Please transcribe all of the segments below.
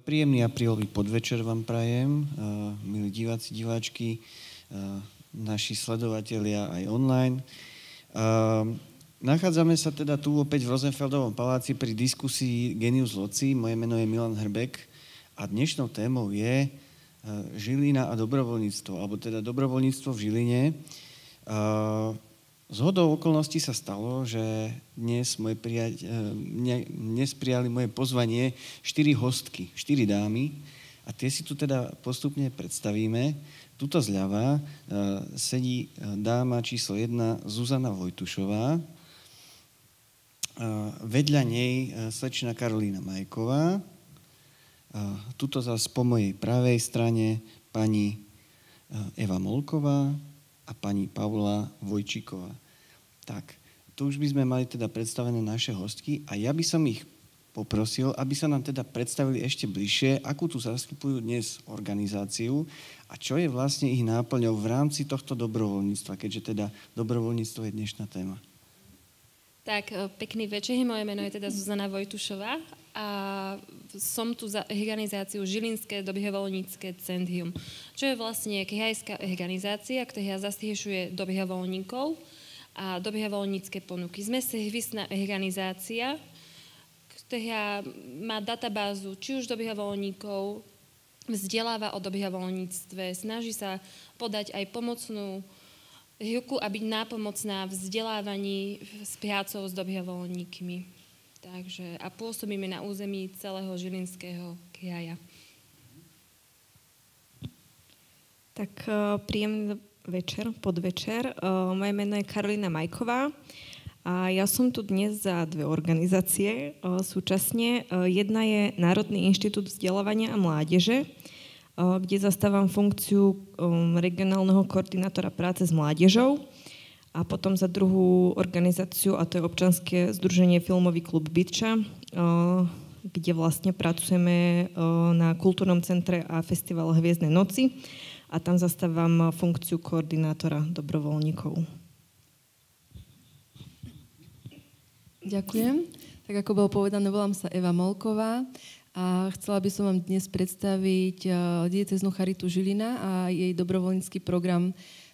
Príjemný aprílový podvečer vám prajem, milí diváci, diváčky, naši sledovatelia aj online. Nachádzame sa teda tu opäť v Rosenfeldovom paláci pri diskusii Genius Loci. Moje meno je Milan Hrbek a dnešnou témou je Žilina a dobrovoľníctvo, alebo teda dobrovoľníctvo v Žiline. Zhodou okolností sa stalo, že dnes prijali moje pozvanie 4 hostky, 4 dámy a tie si tu teda postupne predstavíme. Tuto zľava sedí dáma číslo 1 Zuzana Vojtušová, vedľa nej slečna Karolína Majková, tuto zase po mojej pravej strane pani Eva Molková a pani Paula Vojčíková. Tak, tu už by sme mali teda predstavené naše hostky a ja by som ich poprosil, aby sa nám teda predstavili ešte bližšie, akú tu zastupujú dnes organizáciu a čo je vlastne ich náplňou v rámci tohto dobrovoľníctva, keďže teda dobrovoľníctvo je dnešná téma. Tak, pekný večer, moje meno je teda Zuzana Vojtušová a som tu za organizáciu Žilinské dobrovoľnícke centrum, čo je vlastne krajská organizácia, ktorá zastrešuje dobrovoľníkov a dobrovoľnícke ponuky. Sme servisná organizácia, ktorá má databázu či už dobrovoľníkov, vzdeláva o dobrovoľníctve, snaží sa podať aj pomocnú ruku a byť nápomocná v vzdelávaní s prácou s dobrovoľníkmi. Takže, a pôsobíme na území celého Žilinského kraja. Tak príjemný večer, podvečer. Moje meno je Karolína Majková a ja som tu dnes za 2 organizácie súčasne. Jedna je Národný inštitút vzdelávania a mládeže, kde zastávam funkciu regionálneho koordinátora práce s mládežou a potom za druhú organizáciu, a to je občianske združenie Filmový klub Bytča, kde vlastne pracujeme na kultúrnom centre a festivale Hviezdne noci a tam zastávam funkciu koordinátora dobrovoľníkov. Ďakujem. Tak ako bolo povedané, volám sa Eva Molková a chcela by som vám dnes predstaviť diecéznu charitu Žilina a jej dobrovoľnícky program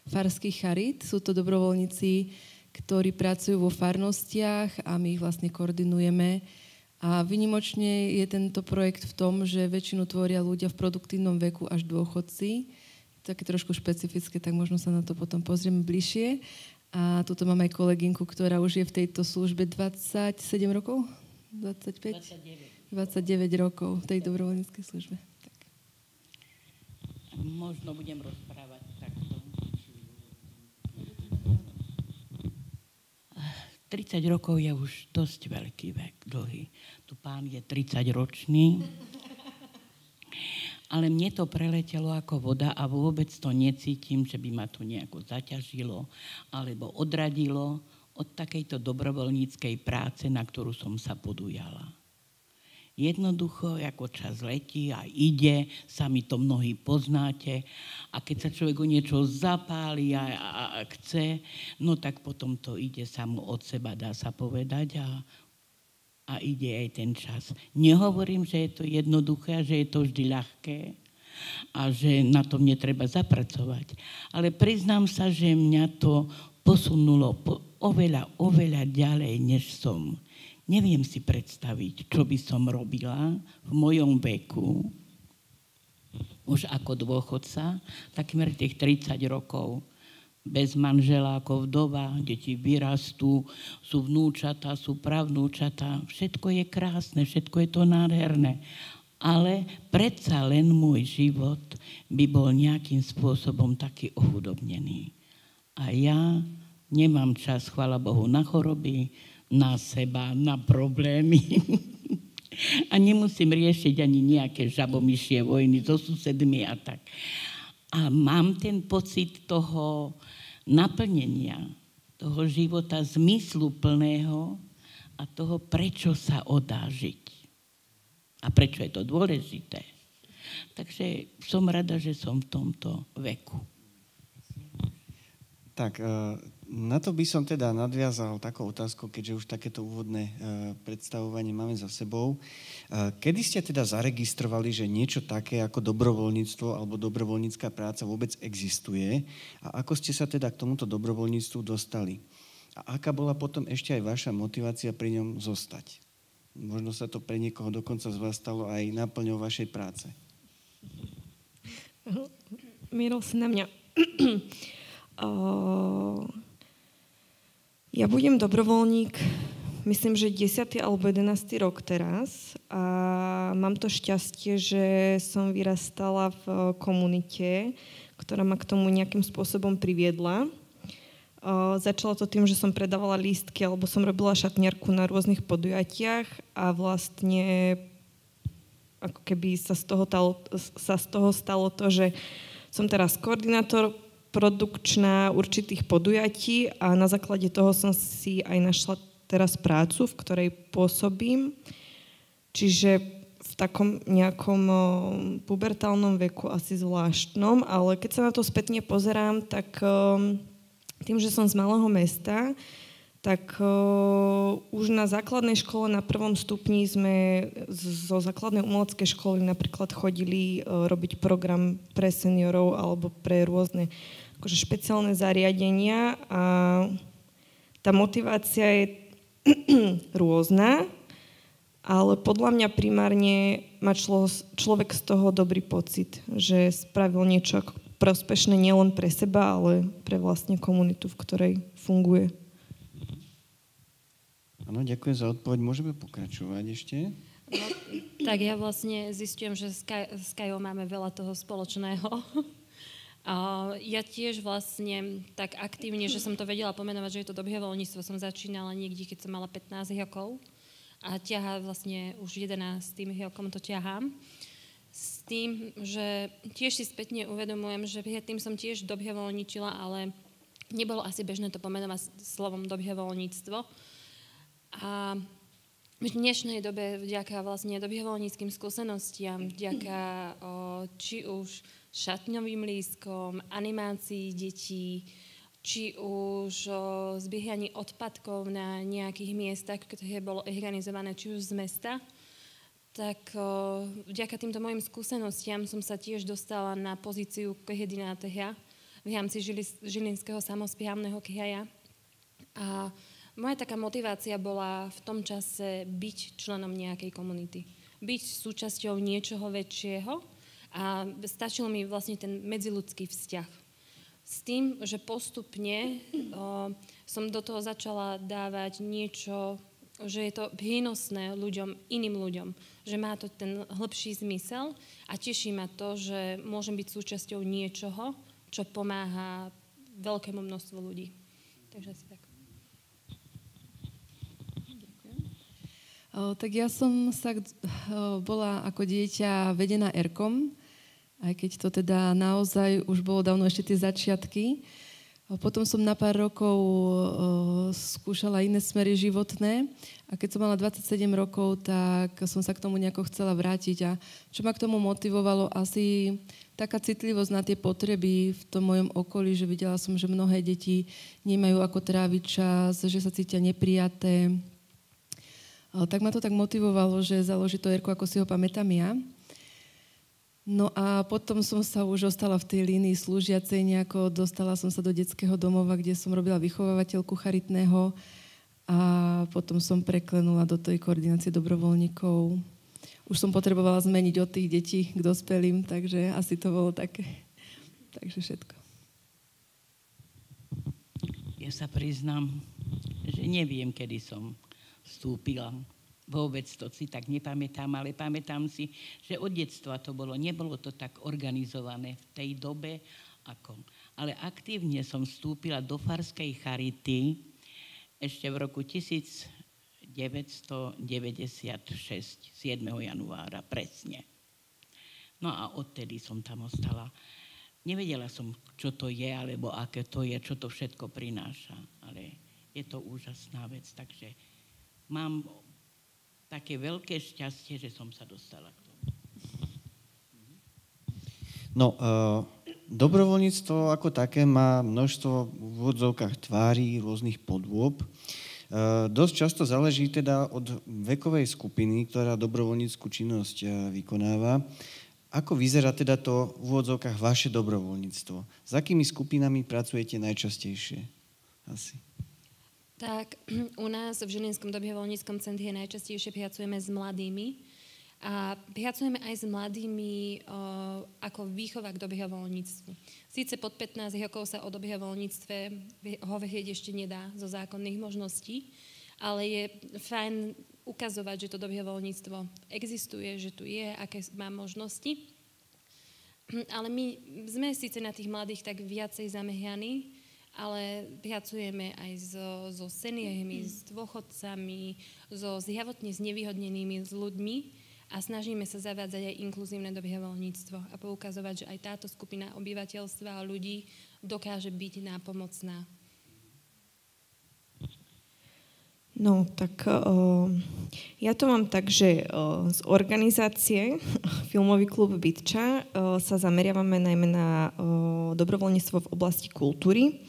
Farských charit. Sú to dobrovoľníci, ktorí pracujú vo farnostiach a my ich vlastne koordinujeme. A vynimočne je tento projekt v tom, že väčšinu tvoria ľudia v produktívnom veku až dôchodci. Také trošku špecifické, tak možno sa na to potom pozrieme bližšie. A tuto mám aj kolegynku, ktorá už je v tejto službe 27 rokov? 25? 29 rokov v tej dobrovoľníckej službe. Tak. Možno budem rozprávať takto. 30 rokov je už dosť veľký vek, dlhý. Tu pán je 30-ročný. Ale mne to preletelo ako voda a vôbec to necítim, že by ma to nejako zaťažilo alebo odradilo od takejto dobrovoľníckej práce, na ktorú som sa podujala. Jednoducho, ako čas letí a ide, sami to mnohí poznáte a keď sa človek o niečo zapáli a chce, no tak potom to ide samo od seba, dá sa povedať a ide aj ten čas. Nehovorím, že je to jednoduché, že je to vždy ľahké a že na tom netreba zapracovať. Ale priznám sa, že mňa to posunulo oveľa ďalej, než som. Neviem si predstaviť, čo by som robila v mojom veku, už ako dôchodca, takmer tých 30 rokov. Bez manžela ako vdova, deti vyrastú, sú vnúčatá, sú pravnúčatá. Všetko je krásne, všetko je to nádherné. Ale predsa len môj život by bol nejakým spôsobom taký ochudobnený. A ja nemám čas, chvála Bohu, na choroby, na seba, na problémy. A nemusím riešiť ani nejaké žabomyšie vojny so susedmi a tak. A mám ten pocit toho naplnenia, toho života zmysluplného a toho, prečo sa odá žiť. A prečo je to dôležité. Takže som rada, že som v tomto veku. Tak, Na to by som teda nadviazal takou otázkou, keďže už takéto úvodné predstavovanie máme za sebou. Kedy ste teda zaregistrovali, že niečo také ako dobrovoľníctvo alebo dobrovoľnícka práca vôbec existuje a ako ste sa teda k tomuto dobrovoľníctvu dostali? A aká bola potom ešte aj vaša motivácia pri ňom zostať? Možno sa to pre niekoho dokonca z vás stalo aj náplňou vašej práce. Mieril si na mňa. Ja budem dobrovoľník, myslím, že 10. alebo 11. rok teraz a mám to šťastie, že som vyrastala v komunite, ktorá ma k tomu nejakým spôsobom priviedla. Začalo to tým, že som predávala lístky alebo som robila šatniarku na rôznych podujatiach a vlastne ako keby sa z toho stalo to, že som teraz koordinátor produkčná určitých podujatí a na základe toho som si aj našla teraz prácu, v ktorej pôsobím. Čiže v takom nejakom pubertálnom veku asi zvláštnom, ale keď sa na to spätne pozerám, tak tým, že som z malého mesta, tak už na základnej škole na 1. stupni sme zo základnej umeleckej školy napríklad chodili robiť program pre seniorov alebo pre rôzne akože špeciálne zariadenia a tá motivácia je rôzna, ale podľa mňa primárne má človek z toho dobrý pocit, že spravil niečo prospešné nielen pre seba, ale pre vlastne komunitu, v ktorej funguje. Áno, ďakujem za odpoveď. Môžeme pokračovať ešte? No, tak ja vlastne zistujem, že s Kajou máme veľa toho spoločného. Ja tiež vlastne tak aktívne, že som to vedela pomenovať, že je to dobrovoľníctvo, som začínala niekde, keď som mala 15 rokov a ťahá vlastne už 11 rokom to ťahám. S tým, že tiež si spätne uvedomujem, že predtým som tiež dobrovoľničila, ale nebolo asi bežné to pomenovať slovom dobrovoľníctvo. A v dnešnej dobe vďaka vlastne dobrovoľníckým skúsenostiam, vďaka či už šatňovým lístkom, animácií detí, či už zbiehaní odpadkov na nejakých miestach, ktoré bolo organizované či už z mesta, tak vďaka týmto mojim skúsenostiam som sa tiež dostala na pozíciu koordinátora v rámci Žilinského samosprávneho kraja. A moja taká motivácia bola v tom čase byť členom nejakej komunity. Byť súčasťou niečoho väčšieho a stačil mi vlastne ten medziľudský vzťah. S tým, že postupne som do toho začala dávať niečo, že je to prínosné ľuďom, iným ľuďom, že má to ten hĺbší zmysel a teší ma to, že môžem byť súčasťou niečoho, čo pomáha veľkému množstvu ľudí. Takže asi tak. Tak ja som bola ako dieťa vedená ERKom, aj keď to teda naozaj už bolo dávno ešte tie začiatky. Potom som na pár rokov skúšala iné smery životné a keď som mala 27 rokov, tak som sa k tomu nejako chcela vrátiť. A čo ma k tomu motivovalo, asi taká citlivosť na tie potreby v tom mojom okolí, že videla som, že mnohé deti nemajú ako tráviť čas, že sa cítia neprijaté. Tak ma to tak motivovalo, že založiť to ERKO, ako si ho pamätám ja. No a potom som sa už ostala v tej línii slúžiacej nejako, dostala som sa do detského domova, kde som robila vychovávateľku charitného a potom som preklenula do tej koordinácie dobrovoľníkov. Už som potrebovala zmeniť od tých detí k dospelým, takže asi to bolo také. Takže všetko. Ja sa priznám, že neviem, kedy som vstúpila. Vôbec to si tak nepamätám, ale pamätám si, že od detstva to bolo. Nebolo to tak organizované v tej dobe, ale aktívne som vstúpila do farskej charity ešte v roku 1996, 7. januára, presne. No a odtedy som tam ostala. Nevedela som, čo to je, alebo aké to je, čo to všetko prináša, ale je to úžasná vec, takže mám také veľké šťastie, že som sa dostala k tomu. No, Dobrovoľníctvo ako také má množstvo v úvodzovkách tvári, rôznych podôb. Dosť často záleží teda od vekovej skupiny, ktorá dobrovoľníckú činnosť vykonáva. Ako vyzerá teda to v úvodzovkách vaše dobrovoľníctvo? S akými skupinami pracujete najčastejšie? Asi. Tak u nás v Žilinskom dobrovoľníckom centre najčastejšie pracujeme s mladými a pracujeme aj s mladými ako výchova k dobrovoľníctvu. Síce pod 15 rokov sa o dobrovoľníctve hovoriť ešte nedá zo zákonných možností, ale je fajn ukazovať, že to dobrovoľníctvo existuje, že tu je, aké má možnosti. Ale my sme síce na tých mladých tak viacej zamerianí, ale pracujeme aj so seniormi, s dôchodcami, so zdravotne znevýhodnenými ľuďmi a snažíme sa zavádzať aj inkluzívne dobrovoľníctvo a poukazovať, že aj táto skupina obyvateľstva a ľudí dokáže byť nápomocná. No, tak ja to mám tak, že z organizácie Filmový klub Bytča sa zameriavame najmä na dobrovoľníctvo v oblasti kultúry.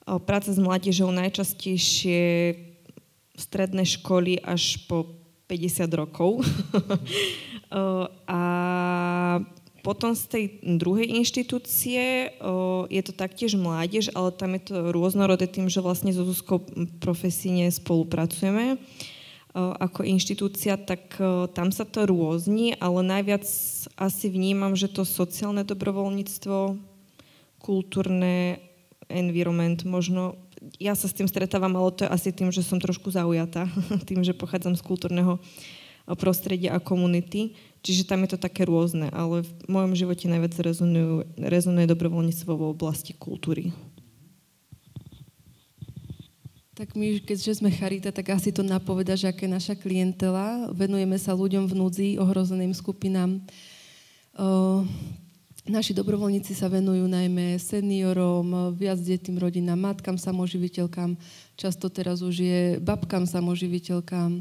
Práca s mládežou najčastejšie stredné školy až po 50 rokov. A potom z tej druhej inštitúcie je to taktiež mládež, ale tam je to rôznorodé tým, že vlastne so Zuzkou profesíne spolupracujeme ako inštitúcia, tak tam sa to rôzni, ale najviac asi vnímam, že to sociálne dobrovoľníctvo, kultúrne, environment, možno ja sa s tým stretávam, ale to je asi tým, že som trošku zaujatá, tým, že pochádzam z kultúrneho prostredia a komunity, čiže tam je to také rôzne, ale v mojom živote najviac rezonuje dobrovoľníctvo v oblasti kultúry. Tak my, keďže sme charita, tak asi to napoveda, že aká je naša klientela. Venujeme sa ľuďom v núdzi, ohrozeným skupinám. Naši dobrovoľníci sa venujú najmä seniorom, viacdetným rodinám, matkám, samoživiteľkám, často teraz už je babkám, samoživiteľkám,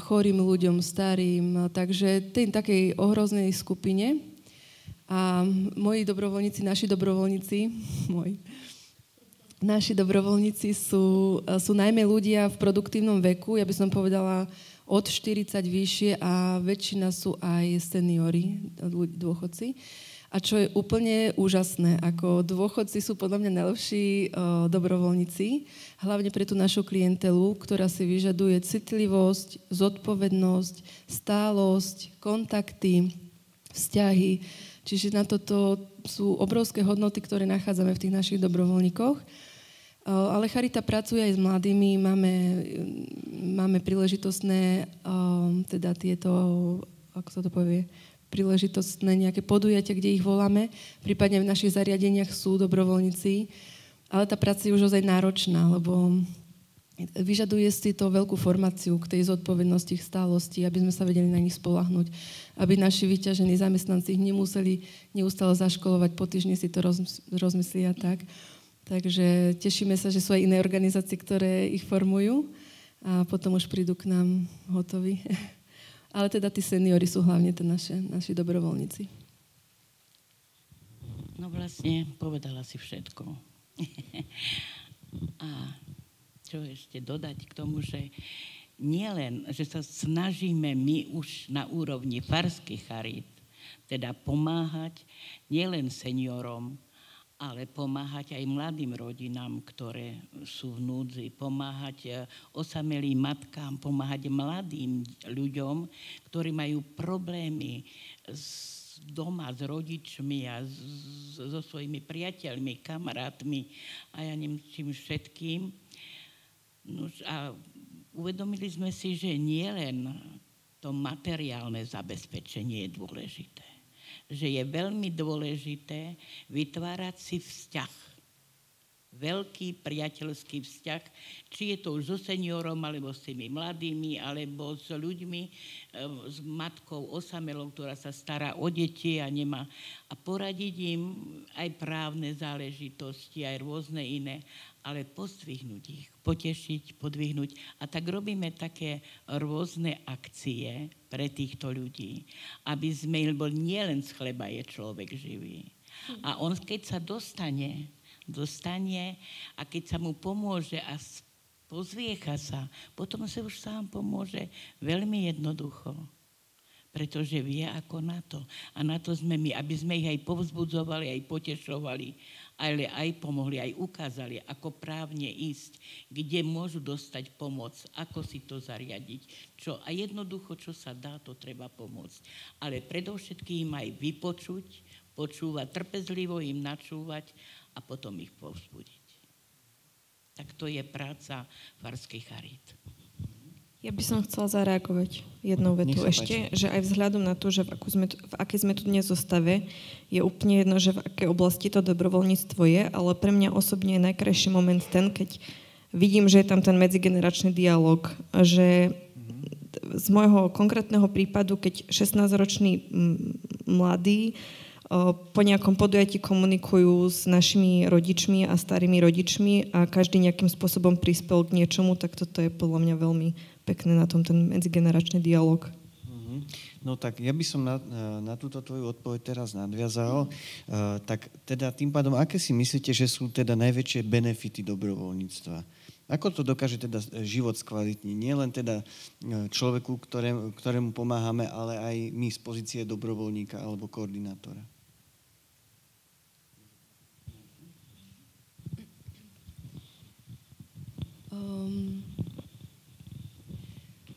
chorým ľuďom, starým, takže tej takej ohrozenej skupine. A moji dobrovoľníci, naši dobrovoľníci sú najmä ľudia v produktívnom veku, ja by som povedala od 40 vyššie a väčšina sú aj seniori, dôchodci. A čo je úplne úžasné, ako dôchodci sú podľa mňa najlepší dobrovoľníci, hlavne pre tú našu klientelu, ktorá si vyžaduje citlivosť, zodpovednosť, stálosť, kontakty, vzťahy. Čiže na toto sú obrovské hodnoty, ktoré nachádzame v tých našich dobrovoľníkoch. Ale charita pracuje aj s mladými, máme príležitostné, teda tieto, ako sa to povie, príležitostné nejaké podujatia, kde ich voláme. Prípadne v našich zariadeniach sú dobrovoľníci, ale tá práca je už ozaj náročná, lebo vyžaduje si to veľkú formáciu k tej zodpovednosti, k stálosti, aby sme sa vedeli na nich spoľahnúť, aby naši vyťažení zamestnanci ich nemuseli neustále zaškolovať, po týždni si to rozmyslia tak. Takže tešíme sa, že sú aj iné organizácie, ktoré ich formujú a potom už prídu k nám hotoví. Ale teda tí seniori sú hlavne naši dobrovoľníci. No vlastne, povedala si všetko. A čo ešte dodať k tomu, že nielen, že sa snažíme my už na úrovni farských charít, teda pomáhať nielen seniorom, ale pomáhať aj mladým rodinám, ktoré sú v núdzi, pomáhať osamelým matkám, pomáhať mladým ľuďom, ktorí majú problémy doma s rodičmi a so svojimi priateľmi, kamarátmi a ja neviem čím všetkým. No a uvedomili sme si, že nielen to materiálne zabezpečenie je dôležité, že je veľmi dôležité vytvárať si vzťah. Veľký priateľský vzťah, či je to už so seniorom, alebo s tými mladými, alebo s ľuďmi, s matkou osamelou, ktorá sa stará o deti a nemá. A poradiť im aj právne záležitosti, aj rôzne iné, ale pozdvihnúť ich, potešiť, podvihnúť. A tak robíme také rôzne akcie pre týchto ľudí, aby sme, lebo nielen z chleba je človek živý, A on, keď sa dostane a keď sa mu pomôže a pozviecha sa, potom si už sám pomôže veľmi jednoducho. Pretože vie ako na to. A na to sme my, aby sme ich aj povzbudzovali, aj potešovali, ale aj pomohli, aj ukázali, ako právne ísť, kde môžu dostať pomoc, ako si to zariadiť. A jednoducho, čo sa dá, to treba pomôcť. Ale predovšetkým aj vypočuť, počúvať, trpezlivo im načúvať a potom ich povzbudiť. Tak to je práca farských charít. Ja by som chcela zareagovať jednou vetu ešte, že aj vzhľadom na to, že v akej sme tu dnes zostave, je úplne jedno, že v akej oblasti to dobrovoľníctvo je, ale pre mňa osobne je najkrajší moment ten, keď vidím, že je tam ten medzigeneračný dialog, že z môjho konkrétneho prípadu, keď 16-roční mladí po nejakom podujatí komunikujú s našimi rodičmi a starými rodičmi a každý nejakým spôsobom prispel k niečomu, tak toto je podľa mňa veľmi pekné na tom, ten medzigeneračný dialog. No tak ja by som na túto tvoju odpoveď teraz nadviazal. Tak teda tým pádom, aké si myslíte, že sú teda najväčšie benefity dobrovoľníctva? Ako to dokáže teda život skvalitniť? Nie len teda človeku, ktorému pomáhame, ale aj my z pozície dobrovoľníka alebo koordinátora.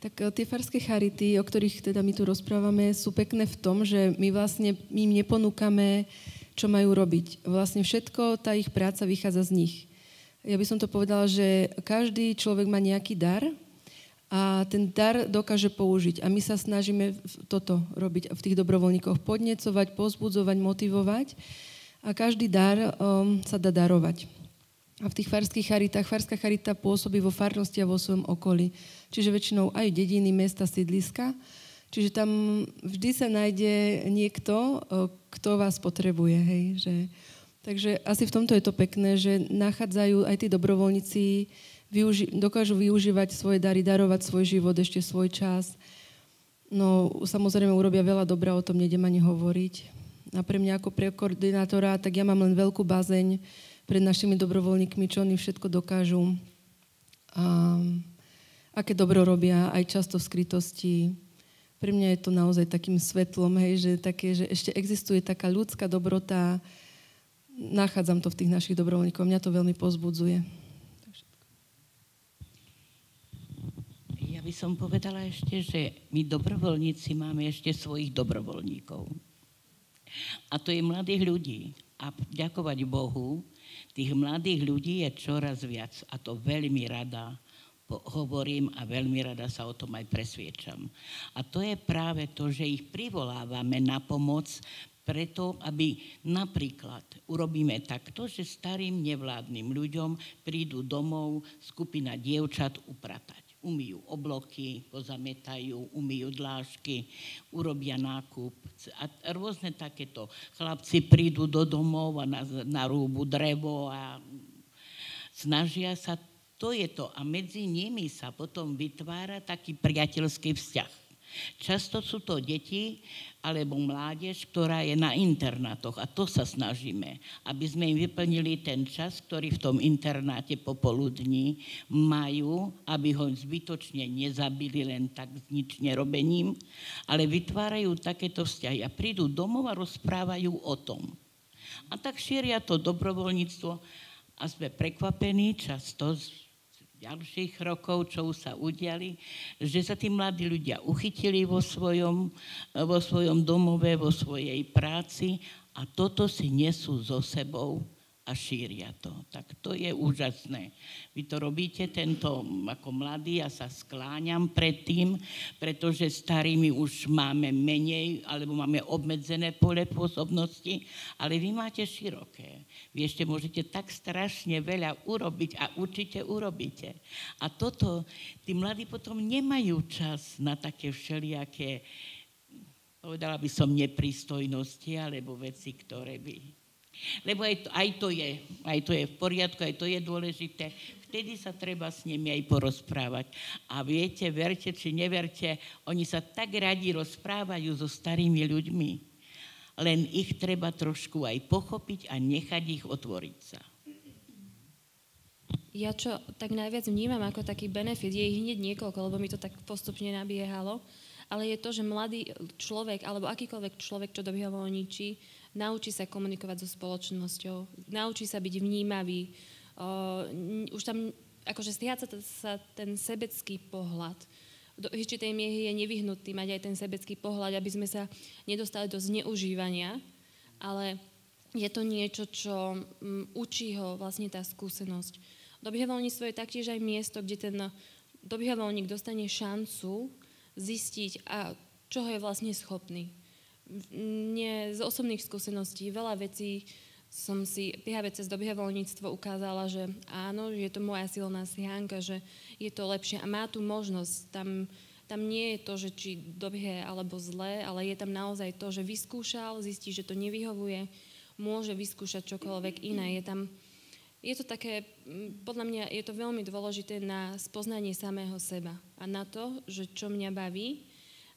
Tak tie farské charity, o ktorých teda my tu rozprávame, sú pekné v tom, že my vlastne im neponúkame, čo majú robiť. Vlastne všetko, tá ich práca vychádza z nich. Ja by som to povedala, že každý človek má nejaký dar a ten dar dokáže použiť. A my sa snažíme toto robiť v tých dobrovoľníkoch. Podnecovať, pozbudzovať, motivovať a každý dar sa dá darovať. A v tých farských charitách, farská charita pôsobí vo farnosti a vo svojom okolí. Čiže väčšinou aj dediny, mesta, sídliska. Čiže tam vždy sa nájde niekto, kto vás potrebuje. Hej? Takže asi v tomto je to pekné, že nachádzajú aj tí dobrovoľníci, dokážu využívať svoje dary, darovať svoj život, ešte svoj čas. No samozrejme urobia veľa dobra, o tom nejdem ani hovoriť. A pre mňa ako pre koordinátora, tak ja mám len veľkú bázeň pred našimi dobrovoľníkmi, čo oni všetko dokážu. A aké dobro robia, aj často v skrytosti. Pre mňa je to naozaj takým svetlom, hej, že ešte existuje taká ľudská dobrota. Nachádzam to v tých našich dobrovoľníkoch. Mňa to veľmi povzbudzuje. Ja by som povedala ešte, že my dobrovoľníci máme ešte svojich dobrovoľníkov. A to je mladých ľudí. A ďakovať Bohu, tých mladých ľudí je čoraz viac a to veľmi rada hovorím a veľmi rada sa o tom aj presviečam. A to je práve to, že ich privolávame na pomoc preto, aby napríklad urobíme takto, že starým nevládnym ľuďom prídu domov skupina dievčat upratať. Umyjú obloky, pozametajú, umyjú dlášky, urobia nákup a rôzne takéto. Chlapci prídu do domov a narúbu drevo a snažia sa, to je to. A medzi nimi sa potom vytvára taký priateľský vzťah. Často sú to deti alebo mládež, ktorá je na internátoch a to sa snažíme, aby sme im vyplnili ten čas, ktorý v tom internáte popoludní majú, aby ho zbytočne nezabili len tak s nič nerobením, ale vytvárajú takéto vzťahy a prídu domov a rozprávajú o tom. A tak šíria to dobrovoľníctvo a sme prekvapení často ďalších rokov, čo už sa udiali, že sa tí mladí ľudia uchytili vo svojom domove, vo svojej práci a toto si nesú so sebou a šíria to. Tak to je úžasné. Vy to robíte tento ako mladý, ja sa skláňam pred tým, pretože starými už máme menej, alebo máme obmedzené pole pôsobnosti, ale vy máte široké. Vy ešte môžete tak strašne veľa urobiť a určite urobíte. A toto, tí mladí potom nemajú čas na také všelijaké, povedala by som, neprístojnosti, alebo veci, ktoré by... Lebo aj to je v poriadku, aj to je dôležité. Vtedy sa treba s nimi aj porozprávať. A viete, verte či neverte, oni sa tak radi rozprávajú so starými ľuďmi. len ich treba trošku aj pochopiť a nechať ich otvoriť sa. Ja čo tak najviac vnímam ako taký benefit, je ich hneď niekoľko, lebo mi to tak postupne nabiehalo, ale je to, že mladý človek alebo akýkoľvek človek, čo dobrovoľníči, naučí sa komunikovať so spoločnosťou, naučí sa byť vnímavý, už tam akože stráca sa ten sebecký pohľad. Do určitej miery je nevyhnutný mať aj ten sebecký pohľad, aby sme sa nedostali do zneužívania, ale je to niečo, čo učí ho vlastne tá skúsenosť. Dobrovoľníctvo je taktiež aj miesto, kde ten dobrovoľník dostane šancu zistiť, čoho je vlastne schopný. Z osobných skúseností veľa vecí som si práve cez dobrovoľníctvo ukázala, že áno, že je to moja silná stránka, že je to lepšie a má tu možnosť. Tam nie je to, že či dobré alebo zlé, ale je tam naozaj to, že vyskúšal, zistí, že to nevyhovuje, môže vyskúšať čokoľvek iné. Je to také, podľa mňa je to veľmi dôležité na spoznanie samého seba a na to, že čo mňa baví.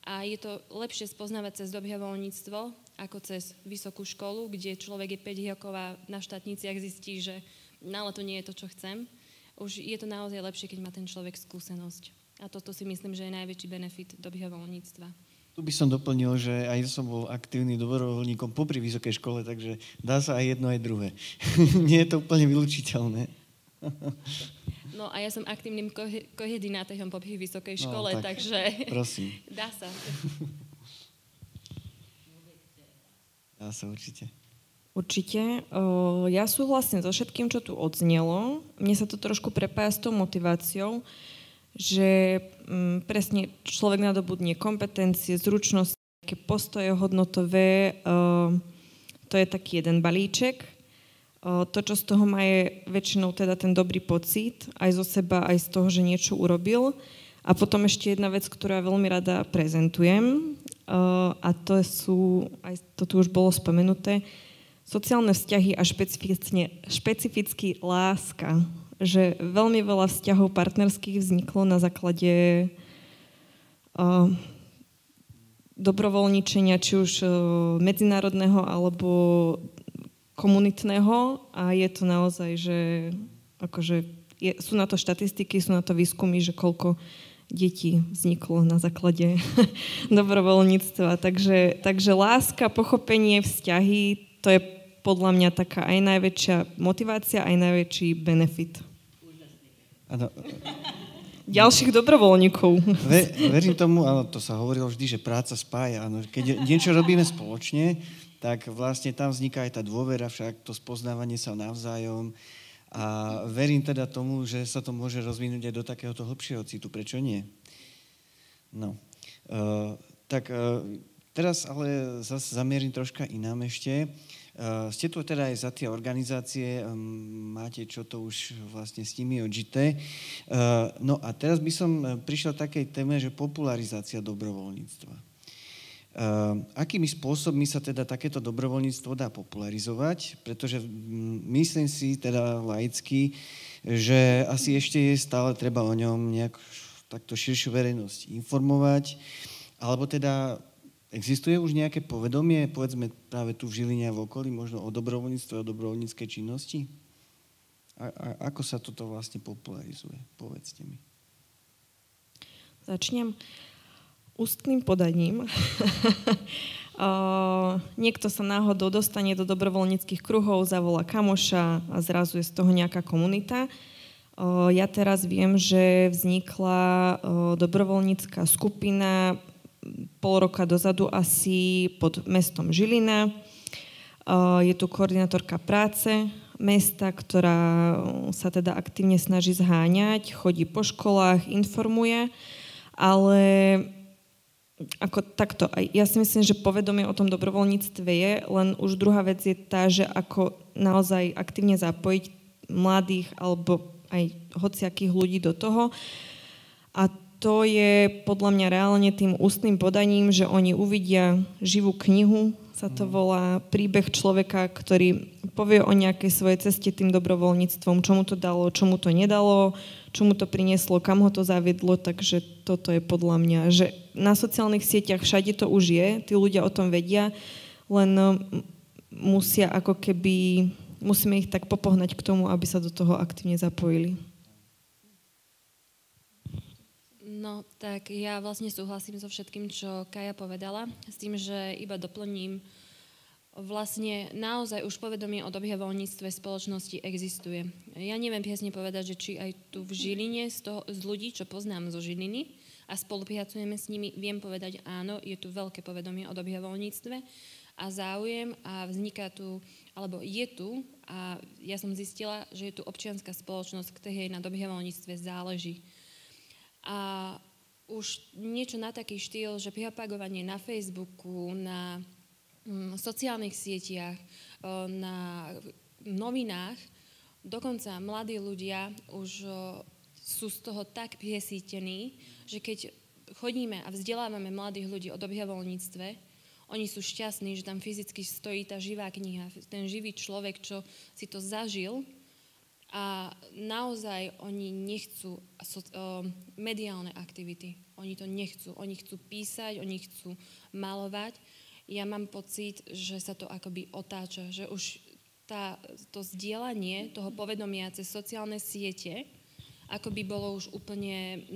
A je to lepšie spoznávať cez dobrovoľníctvo ako cez vysokú školu, kde človek je 5 rokov a na štátniciach zistí, že ale to nie je to, čo chcem. Už je to naozaj lepšie, keď má ten človek skúsenosť. A toto si myslím, že je najväčší benefit dobrovoľníctva. Tu by som doplnil, že aj som bol aktívny dobrovoľníkom popri vysokej škole, takže dá sa aj jedno, aj druhé. Nie je to úplne vylúčiteľné. No a ja som aktívnym koordinátorom popri vysokej škole, takže prosím. Dá sa. Dá sa určite. Určite. Ja súhlasím so všetkým, čo tu odznelo. Mne sa to trošku prepája s tou motiváciou, že presne človek nadobudne kompetencie, zručnosti, také postoje hodnotové, to je taký jeden balíček. To, čo z toho má, je väčšinou teda ten dobrý pocit, aj zo seba, aj z toho, že niečo urobil. A potom ešte jedna vec, ktorú ja veľmi rada prezentujem, a to sú, aj to tu už bolo spomenuté, sociálne vzťahy a špecificky láska. Že veľmi veľa vzťahov partnerských vzniklo na základe dobrovoľničenia, či už medzinárodného alebo komunitného, a je to naozaj, že akože sú na to štatistiky, sú na to výskumy, že koľko detí vzniklo na základe dobrovoľníctva. Takže láska, pochopenie, vzťahy, to je podľa mňa taká aj najväčšia motivácia, aj najväčší benefit. Ano. Ďalších dobrovoľníkov. Verím tomu, ale to sa hovorilo vždy, že práca spája. Ano, keď niečo robíme spoločne, tak vlastne tam vzniká aj tá dôvera, však to spoznávanie sa navzájom. A verím teda tomu, že sa to môže rozvinúť aj do takéhoto hlbšieho citu. Prečo nie? No. Teraz ale zase zamierim troška inám ešte. Ste tu teda aj za tie organizácie, máte čo to už vlastne s nimi odžité. No a teraz by som prišiel k takej téme, že popularizácia dobrovoľníctva. Akými spôsobmi sa teda takéto dobrovoľníctvo dá popularizovať? Pretože myslím si teda laicky, že asi ešte je stále treba o ňom nejak takto širšiu verejnosť informovať, alebo teda existuje už nejaké povedomie, povedzme práve tu v Žiline a v okolí, možno o dobrovoľníctve, o dobrovoľníckej činnosti? Ako sa toto vlastne popularizuje? Povedzte mi. Začnem ústnym podaním. Niekto sa náhodou dostane do dobrovoľníckych kruhov, zavolá kamoša a zrazu je z toho nejaká komunita. Ja teraz viem, že vznikla dobrovoľnícka skupina pol roka dozadu asi pod mestom Žilina. Je tu koordinátorka práce mesta, ktorá sa teda aktívne snaží zháňať, chodí po školách, informuje, ale ako takto, ja si myslím, že povedomie o tom dobrovoľníctve je, len už druhá vec je tá, že ako naozaj aktívne zapojiť mladých alebo aj hociakých ľudí do toho. A to je podľa mňa reálne tým ústnym podaním, že oni uvidia živú knihu, sa to volá, príbeh človeka, ktorý povie o nejakej svojej ceste tým dobrovoľníctvom, čo mu to dalo, čo mu to nedalo, čo mu to prinieslo, kam ho to zaviedlo, takže toto je podľa mňa, že na sociálnych sieťach všade to už je, tí ľudia o tom vedia, len musia ako keby, musíme ich tak popohnať k tomu, aby sa do toho aktívne zapojili. No, tak ja vlastne súhlasím so všetkým, čo Kaja povedala, s tým, že iba doplním, vlastne naozaj už povedomie o dobrovoľníctve spoločnosti existuje. Ja neviem presne povedať, že či aj tu v Žiline z ľudí, čo poznám zo Žiliny a spolupracujeme s nimi, viem povedať áno, je tu veľké povedomie o dobrovoľníctve a záujem a vzniká tu, alebo je tu, a ja som zistila, že je tu občianska spoločnosť, ktorej na dobrovoľníctve záleží. A už niečo na taký štýl, že propagovanie na Facebooku, na sociálnych sieťach, na novinách, dokonca mladí ľudia už sú z toho tak presítení, že keď chodíme a vzdelávame mladých ľudí o dobrovoľníctve, oni sú šťastní, že tam fyzicky stojí tá živá kniha, ten živý človek, čo si to zažil a naozaj oni nechcú mediálne aktivity. Oni to nechcú. Oni chcú písať, oni chcú malovať. Ja mám pocit, že sa to akoby otáča, že už to zdieľanie toho povedomia cez sociálne siete akoby bolo už úplne,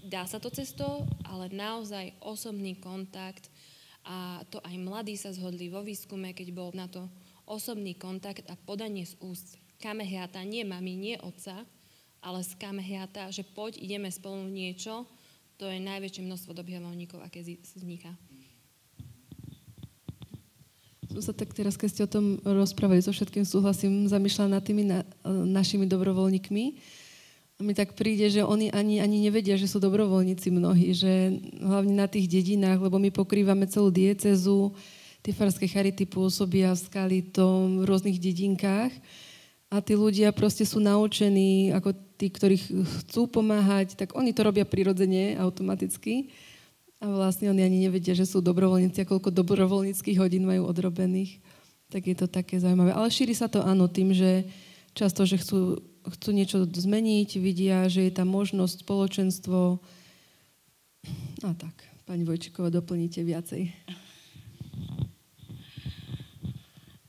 dá sa to cez to, ale naozaj osobný kontakt a to aj mladí sa zhodli vo výskume, keď bol na to osobný kontakt a podanie z úst kameráta, nie mami, nie otca, ale z kameráta, že poď, ideme spolu niečo, to je najväčšie množstvo dobrovoľníkov, aké vzniká. Som sa tak teraz, keď ste o tom rozprávali, so všetkým súhlasím, zamýšľam nad tými našimi dobrovoľníkmi. A mi tak príde, že oni ani nevedia, že sú dobrovoľníci mnohí, že hlavne na tých dedinách, lebo my pokrývame celú diecézu, tie farské charity pôsobia v Skalitom, v rôznych dedinkách a tí ľudia proste sú naučení, ako tí, ktorí chcú pomáhať, tak oni to robia prirodzene, automaticky. A vlastne oni ani nevedia, že sú dobrovoľníci a koľko dobrovoľníckych hodín majú odrobených. Tak je to také zaujímavé. Ale šíri sa to áno tým, že často, že chcú niečo zmeniť, vidia, že je tam možnosť, spoločenstvo. A tak, pani Vojčíková, doplníte viacej.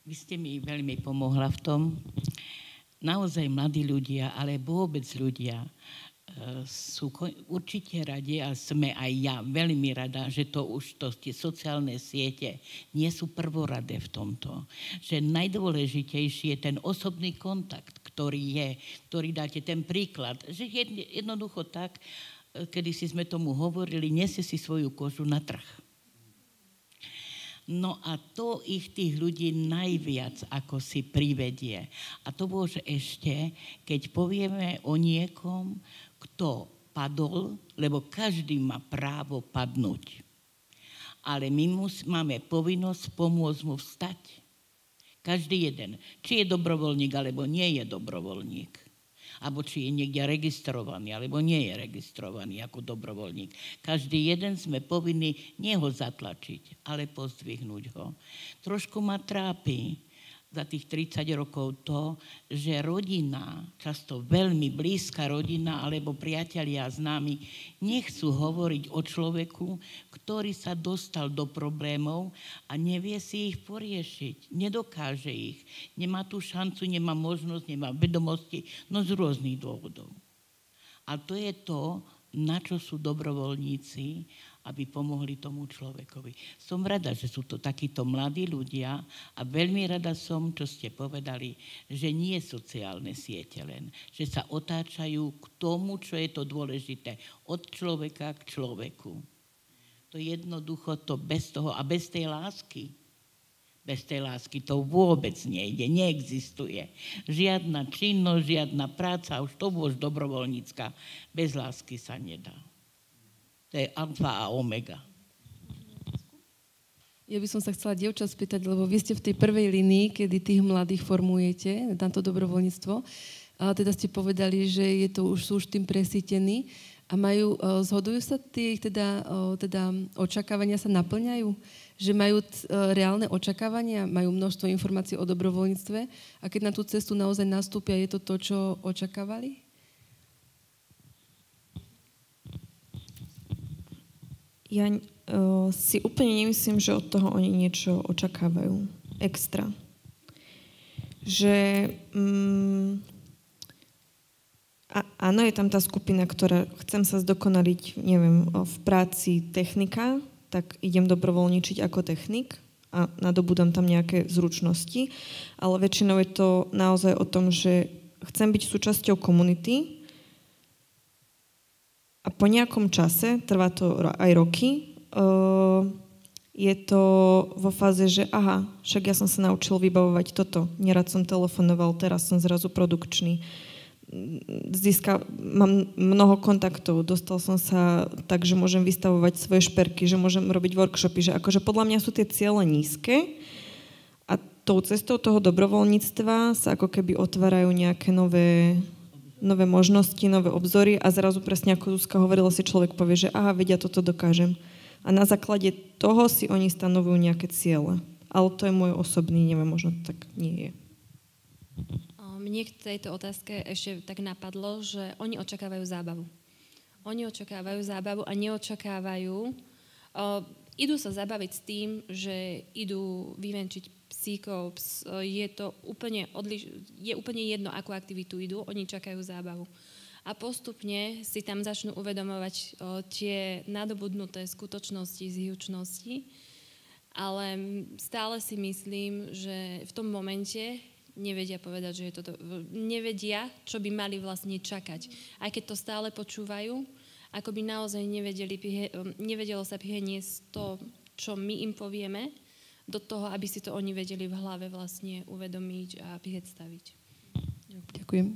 Vy ste mi veľmi pomohla v tom. Naozaj mladí ľudia, ale vôbec ľudia, sú určite radi a sme aj ja veľmi rada, že to už tie sociálne siete nie sú prvoradé v tomto. Že najdôležitejší je ten osobný kontakt, ktorý dáte ten príklad. Že jednoducho tak, kedysi sme tomu hovorili, nesie si svoju kožu na trh. No a to ich tých ľudí najviac ako si privedie. A to bolo, že ešte, keď povieme o niekom, kto padol, lebo každý má právo padnúť. Ale my máme povinnosť pomôcť mu vstať. Každý jeden. Či je dobrovoľník, alebo nie je dobrovoľník. Alebo či je niekde registrovaný, alebo nie je registrovaný ako dobrovoľník. Každý jeden sme povinní nie ho zatlačiť, ale pozdvihnúť ho. Trošku ma trápi za tých 30 rokov to, že rodina, často veľmi blízka rodina alebo priatelia a známi, nechcú hovoriť o človeku, ktorý sa dostal do problémov a nevie si ich poriešiť. Nedokáže ich. Nemá tú šancu, nemá možnosť, nemá vedomosti, no z rôznych dôvodov. A to je to, na čo sú dobrovoľníci, aby pomohli tomu človekovi. Som rada, že sú to takíto mladí ľudia a veľmi rada som, čo ste povedali, že nie sociálne siete len, že sa otáčajú k tomu, čo je to dôležité, od človeka k človeku. To jednoducho to bez toho a bez tej lásky. Bez tej lásky to vôbec nejde, neexistuje. Žiadna činnosť, žiadna práca, už to bolo dobrovoľnícka, bez lásky sa nedá. To je alfa a omega. Ja by som sa chcela dievčat spýtať, lebo vy ste v tej prvej linii, kedy tých mladých formujete, na to dobrovoľníctvo, a teda ste povedali, že sú už tým presítení a zhodujú sa tie teda očakávania sa naplňajú? Že majú reálne očakávania, majú množstvo informácií o dobrovoľníctve a keď na tú cestu naozaj nastúpia, je to to, čo očakávali? si úplne nemyslím, že od toho oni niečo očakávajú extra. Že áno, je tam tá skupina, ktorá chcem sa zdokonaliť, neviem, v práci technika, tak idem dobrovoľničiť ako technik a nadobudám tam nejaké zručnosti, ale väčšinou je to naozaj o tom, že chcem byť súčasťou komunity a po nejakom čase, trvá to aj roky, je to vo fáze, že aha, však ja som sa naučil vybavovať toto, nerad som telefonoval, teraz som zrazu produkčný. Mám mnoho kontaktov, dostal som sa tak, že môžem vystavovať svoje šperky, že môžem robiť workshopy, že akože podľa mňa sú tie ciele nízke a tou cestou toho dobrovoľníctva sa ako keby otvárajú nejaké nové možnosti, nové obzory a zrazu presne ako Zuzka hovorila, si človek povie, že aha, vedia, toto dokážem. A na základe toho si oni stanovujú nejaké ciele. Ale to je môj osobný, neviem, možno to tak nie je. Mne k tejto otázke ešte tak napadlo, že oni očakávajú zábavu. Oni očakávajú zábavu a neočakávajú... idú sa zabaviť s tým, že idú vyvenčiť psíkov. Je to úplne je úplne jedno, akú aktivitu idú, oni čakajú zábavu. A postupne si tam začnú uvedomovať tie nadobudnuté skutočnosti, zhyučnosti, ale stále si myslím, že v tom momente nevedia povedať, že je toto, nevedia, čo by mali vlastne čakať. Aj keď to stále počúvajú, ako by naozaj nevedelo sa preniesť to, čo my im povieme, do toho, aby si to oni vedeli v hlave vlastne uvedomiť a predstaviť. Ďakujem.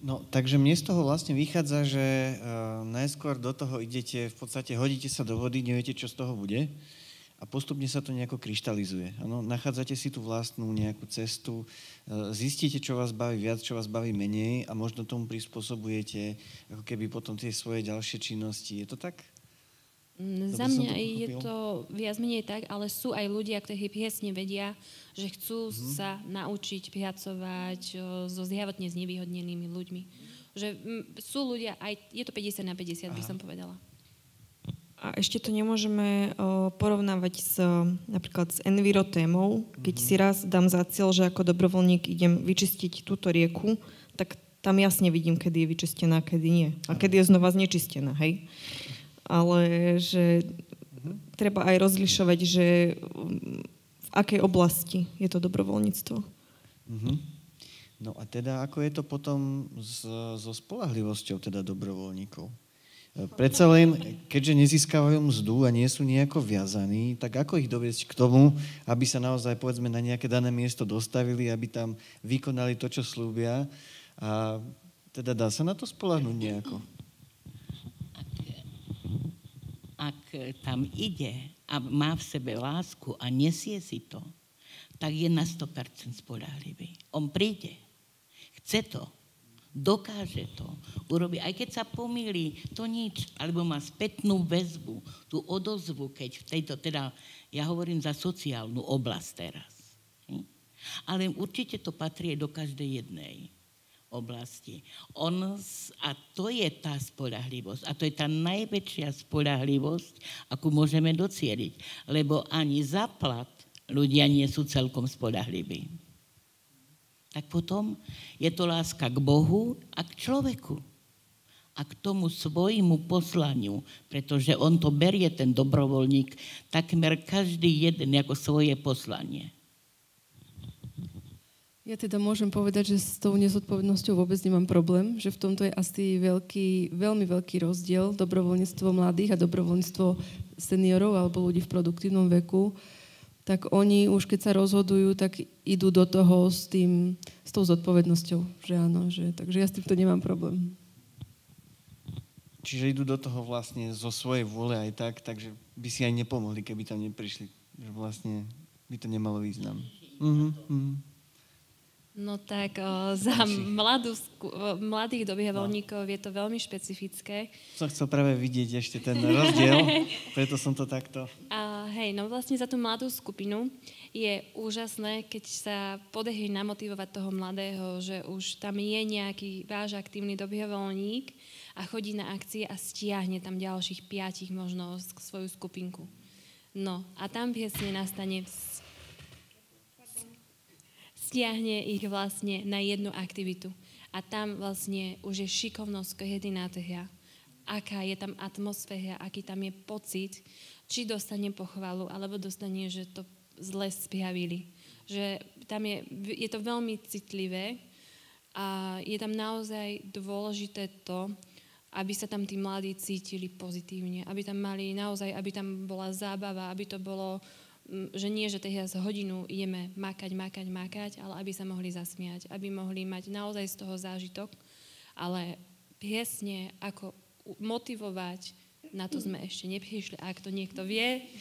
No, takže mne z toho vlastne vychádza, že najskôr do toho idete, v podstate hodíte sa do vody, neviete, čo z toho bude a postupne sa to nejako kryštalizuje. Ano, nachádzate si tú vlastnú nejakú cestu, zistíte, čo vás baví viac, čo vás baví menej a možno tomu prispôsobujete ako keby potom tie svoje ďalšie činnosti. Je to tak? Za mňa je to viac menej tak, ale sú aj ľudia, ktorí presne vedia, že chcú sa naučiť pracovať so zdravotne znevýhodnenými ľuďmi. Že sú ľudia, aj je to 50/50, by som povedala. A ešte to nemôžeme porovnávať napríklad s enviro témou. Keď si raz dám za cieľ, že ako dobrovoľník idem vyčistiť túto rieku, tak tam jasne vidím, kedy je vyčistená, kedy nie. A kedy je znova znečistená, hej? Ale že treba aj rozlišovať, že v akej oblasti je to dobrovoľníctvo. No a teda, ako je to potom so spoľahlivosťou teda dobrovoľníkov? Predsa len, keďže nezískavajú mzdu a nie sú nejako viazaní, tak ako ich doviesť k tomu, aby sa naozaj, povedzme, na nejaké dané miesto dostavili, aby tam vykonali to, čo slúbia a teda dá sa na to spoľahnúť nejako? Ak tam ide a má v sebe lásku a nesie si to, tak je na 100% spoľahlivý. On príde, chce to, dokáže to, urobí, aj keď sa pomýli, to nič, alebo má spätnú väzbu, tú odozvu, keď v tejto, teda ja hovorím za sociálnu oblasť teraz. Ale určite to patrí do každej jednej oblasti. A to je tá spoľahlivosť. A to je tá najväčšia spoľahlivosť, akú môžeme docieliť. Lebo ani za plat ľudia nie sú celkom spoľahliví. Tak potom je to láska k Bohu a k človeku. A k tomu svojmu poslaniu, pretože on to berie, ten dobrovoľník, takmer každý jeden ako svoje poslanie. Ja teda môžem povedať, že s tou nezodpovednosťou vôbec nemám problém, že v tomto je asi veľmi veľký rozdiel dobrovoľníctvo mladých a dobrovoľníctvo seniorov alebo ľudí v produktívnom veku. Tak oni už keď sa rozhodujú, tak idú do toho s tou zodpovednosťou, že áno, takže ja s týmto nemám problém. Čiže idú do toho vlastne zo svojej vôle aj tak, takže by si aj nepomohli, keby tam neprišli. Že vlastne by to nemalo význam. No tak za mladých dobiehateľníkov je to veľmi špecifické. Som chcel práve vidieť ešte ten rozdiel, preto som to takto... No vlastne za tú mladú skupinu je úžasné, keď sa podarí namotivovať toho mladého, že už tam je nejaký váš aktívny dobiehateľník a chodí na akcie a stiahne tam ďalších 5 možno svoju skupinku. No a tam piesne nastane... stiahne ich vlastne na jednu aktivitu. A tam vlastne už je šikovnosť každý nádhia. Aká je tam atmosféra, aký tam je pocit, či dostane pochvalu, alebo dostane, že to zle spravili. Že tam je to veľmi citlivé a je tam naozaj dôležité to, aby sa tam tí mladí cítili pozitívne, aby tam mali naozaj, aby tam bola zábava, aby to bolo... že nie, že teraz hodinu ideme makať, ale aby sa mohli zasmiať, aby mohli mať naozaj z toho zážitok, ale piesne, ako motivovať, na to sme ešte neprišli. Ak to niekto vie,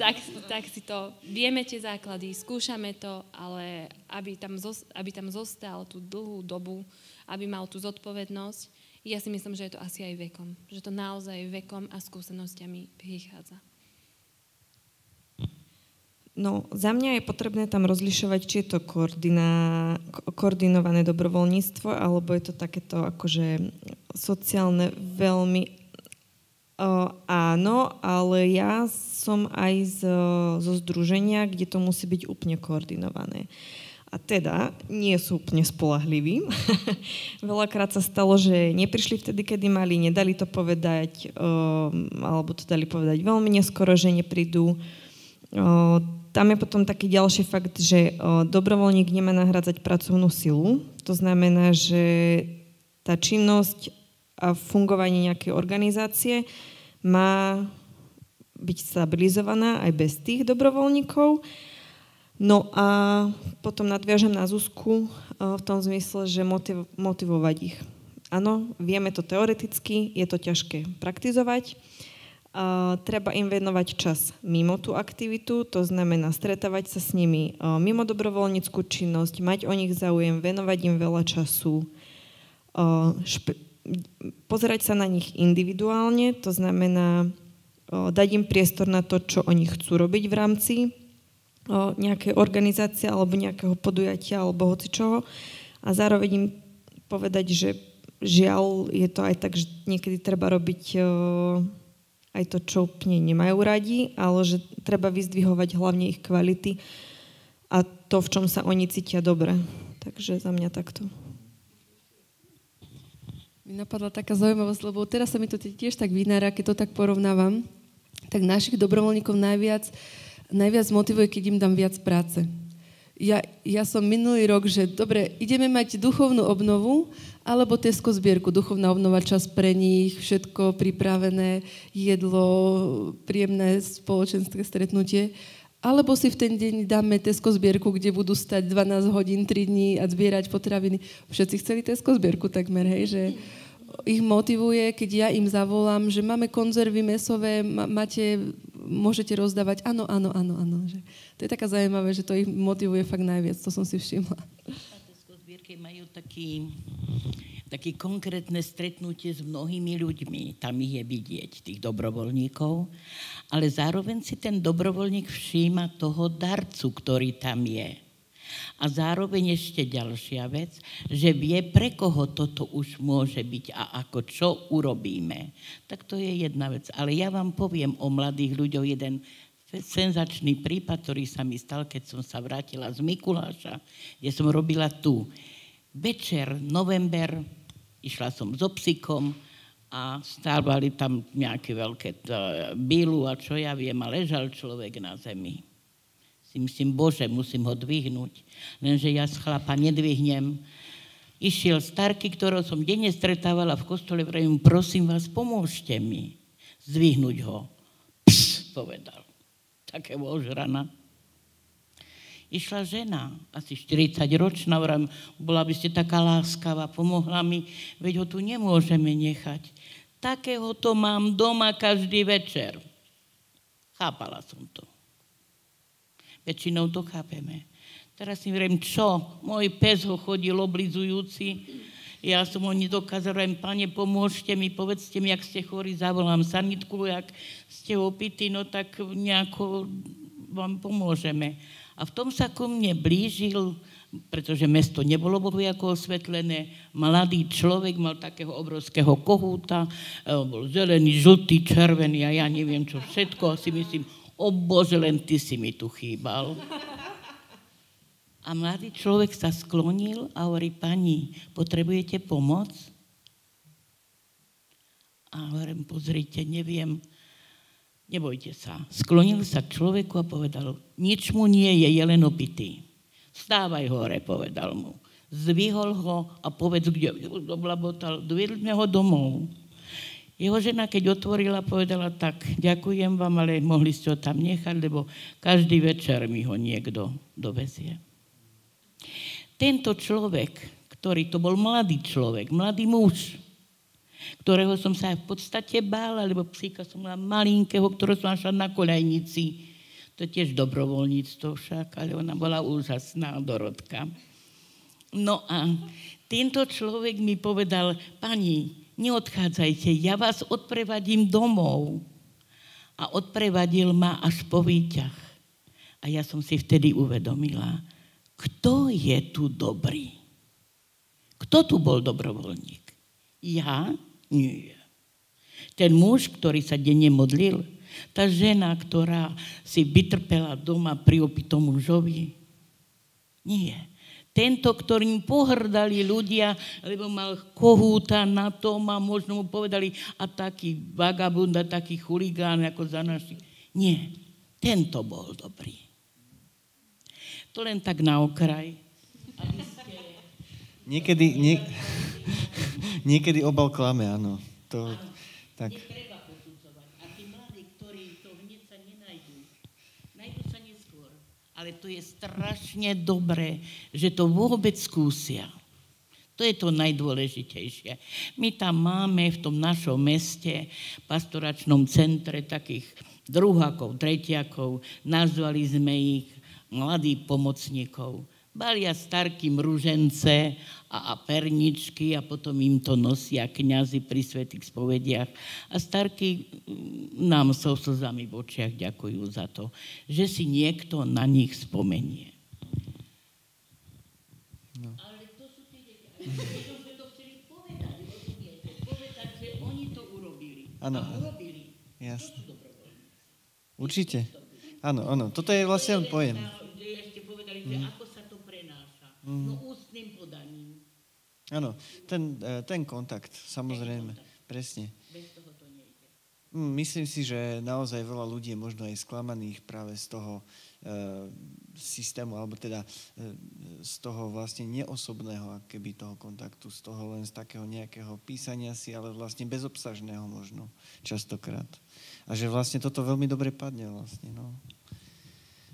tak si to, vieme tie základy, skúšame to, ale aby tam zostal tú dlhú dobu, aby mal tú zodpovednosť, ja si myslím, že je to asi aj vekom, že to naozaj vekom a skúsenosťami prichádza. No, za mňa je potrebné tam rozlišovať, či je to koordinované dobrovoľníctvo, alebo je to takéto akože sociálne veľmi áno, ale ja som aj zo združenia, kde to musí byť úplne koordinované. A teda nie sú úplne spoľahliví. Veľakrát sa stalo, že neprišli vtedy, kedy mali, nedali to povedať, alebo to dali povedať veľmi neskoro, že neprídu. Tam je potom taký ďalší fakt, že dobrovoľník nemá nahrádzať pracovnú silu. To znamená, že tá činnosť a fungovanie nejakej organizácie má byť stabilizovaná aj bez tých dobrovoľníkov. No a potom nadviažem na Zuzku v tom zmysle, že motivovať ich. Áno, vieme to teoreticky, je to ťažké praktizovať. Treba im venovať čas mimo tú aktivitu, to znamená stretávať sa s nimi mimo dobrovoľníckú činnosť, mať o nich záujem, venovať im veľa času, pozerať sa na nich individuálne, to znamená dať im priestor na to, čo oni chcú robiť v rámci nejakej organizácie alebo nejakého podujatia alebo hocičoho a zároveň im povedať, že žiaľ je to aj tak, že niekedy treba robiť aj to, čo úplne nemajú radi, ale že treba vyzdvihovať hlavne ich kvality a to, v čom sa oni cítia dobre. Takže za mňa takto. Mi napadla taká zaujímavosť, lebo teraz sa mi to tiež tak vynára, keď to tak porovnávam, tak našich dobrovoľníkov najviac motivuje, keď im dám viac práce. Ja som minulý rok, že dobre, ideme mať duchovnú obnovu, alebo Tesco zbierku, duchovná obnova, čas pre nich, všetko pripravené, jedlo, príjemné spoločenské stretnutie, alebo si v ten deň dáme Tesco zbierku, kde budú stať 12 hodín, 3 dní a zbierať potraviny. Všetci chceli Tesco zbierku takmer, hej, že ich motivuje, keď ja im zavolám, že máme konzervy mäsové, môžete rozdávať, áno. Že to je taká zaujímavé, že to ich motivuje fakt najviac, to som si všimla. Tesco zbierky majú také konkrétne stretnutie s mnohými ľuďmi. Tam ich je vidieť, tých dobrovoľníkov, ale zároveň si ten dobrovoľník všíma toho darcu, ktorý tam je. A zároveň ešte ďalšia vec, že vie, pre koho toto už môže byť a ako čo urobíme. Tak to je jedna vec. Ale ja vám poviem o mladých ľuďoch jeden senzačný prípad, ktorý sa mi stal, keď som sa vrátila z Mikuláša, kde som robila tu. Večer, november, išla som so psíkom a stávali tam nejaké veľké bílu a čo ja viem, a ležal človek na zemi. Si myslím, Bože, musím ho dvihnúť. Lenže ja z chlapa nedvihnem. Išiel starky, ktorého som denne stretávala v kostole, vrajím, prosím vás, pomôžte mi zdvihnúť ho. Povedal. Také ožrana. Išla žena, asi 40-ročná, vrajím, bola by ste taká láskavá, pomohla mi, veď ho tu nemôžeme nechať. Takého to mám doma každý večer. Chápala som to. Väčšinou to chápeme. Teraz si viem, čo? Môj pes ho chodil oblizujúci. Ja som ho nedokázal, viem, Pane, pomôžte mi, povedzte mi, ak ste chorí, zavolám sanitku, ak ste opití, no tak nejako vám pomôžeme. A v tom sa ku mne blížil, pretože mesto nebolo bohviako osvetlené, mladý človek, mal takého obrovského kohúta, bol zelený, žltý, červený a ja neviem čo všetko, si myslím, o Bože, len ty si mi tu chýbal. A mladý človek sa sklonil a hovorí, pani, potrebujete pomoc? A hovorím, pozrite, neviem, nebojte sa. Sklonil sa k človeku a povedal, nič mu nie je len opitý. Vstávaj hore, povedal mu. Zvihol ho a povedz, kde oblabotal, doviedli sme ho domov. Jeho žena, keď otvorila, povedala, tak, ďakujem vám, ale mohli ste ho tam nechať, lebo každý večer mi ho niekto dovezie. Tento človek, ktorý to bol mladý človek, mladý muž, ktorého som sa v podstate bála, lebo psíka som mala malinkého, ktorého som našla na koľajnici. To je tiež dobrovoľníctvo však, ale ona bola úžasná, Dorotka. No a tento človek mi povedal, pani, neodchádzajte, ja vás odprevadím domov. A odprevadil ma až po výťah. A ja som si vtedy uvedomila, kto je tu dobrý? Kto tu bol dobrovoľník? Ja? Nie. Ten muž, ktorý sa denne modlil, tá žena, ktorá si vytrpela doma pri opitom mužovi? Nie. Tento, ktorým pohrdali ľudia, lebo mal kohúta na tom a možno mu povedali, a taký vagabund, a taký chuligán, ako za naši. Nie. Tento bol dobrý. To len tak na okraj. Niekedy obal klame, áno. To, tak. Netreba posudzovať. A tí mladí, ktorí to hneď sa nenajdú, nájdú sa neskôr. Ale to je strašne dobré, že to vôbec skúsia. To je to najdôležitejšie. My tam máme v tom našom meste, pastoračnom centre, takých druhákov, tretiakov, nazvali sme ich mladí pomocníkov. Balia starkým ružence a perničky a potom im to nosia kňazi pri svätých spovediach. A starky nám so slzami v očiach ďakujú za to, že si niekto na nich spomenie. No. Ale to sú tie deti. Keď sme to chceli povedať, povedať, že oni to urobili. Ano. A urobili. Jasne. To sú dobrovoľníci. Určite. Áno, áno. Toto je vlastne pojem. Ešte povedali, že ako sa to prenáša. No ústnym podaním. Áno, ten kontakt, samozrejme. Presne. Bez toho to nejde. Myslím si, že naozaj veľa ľudí je možno aj sklamaných práve z toho systému, alebo teda z toho vlastne neosobného, akéby toho kontaktu, z toho len z takého nejakého písania si, ale vlastne bezobsažného možno, častokrát. A že vlastne toto veľmi dobre padne vlastne, no.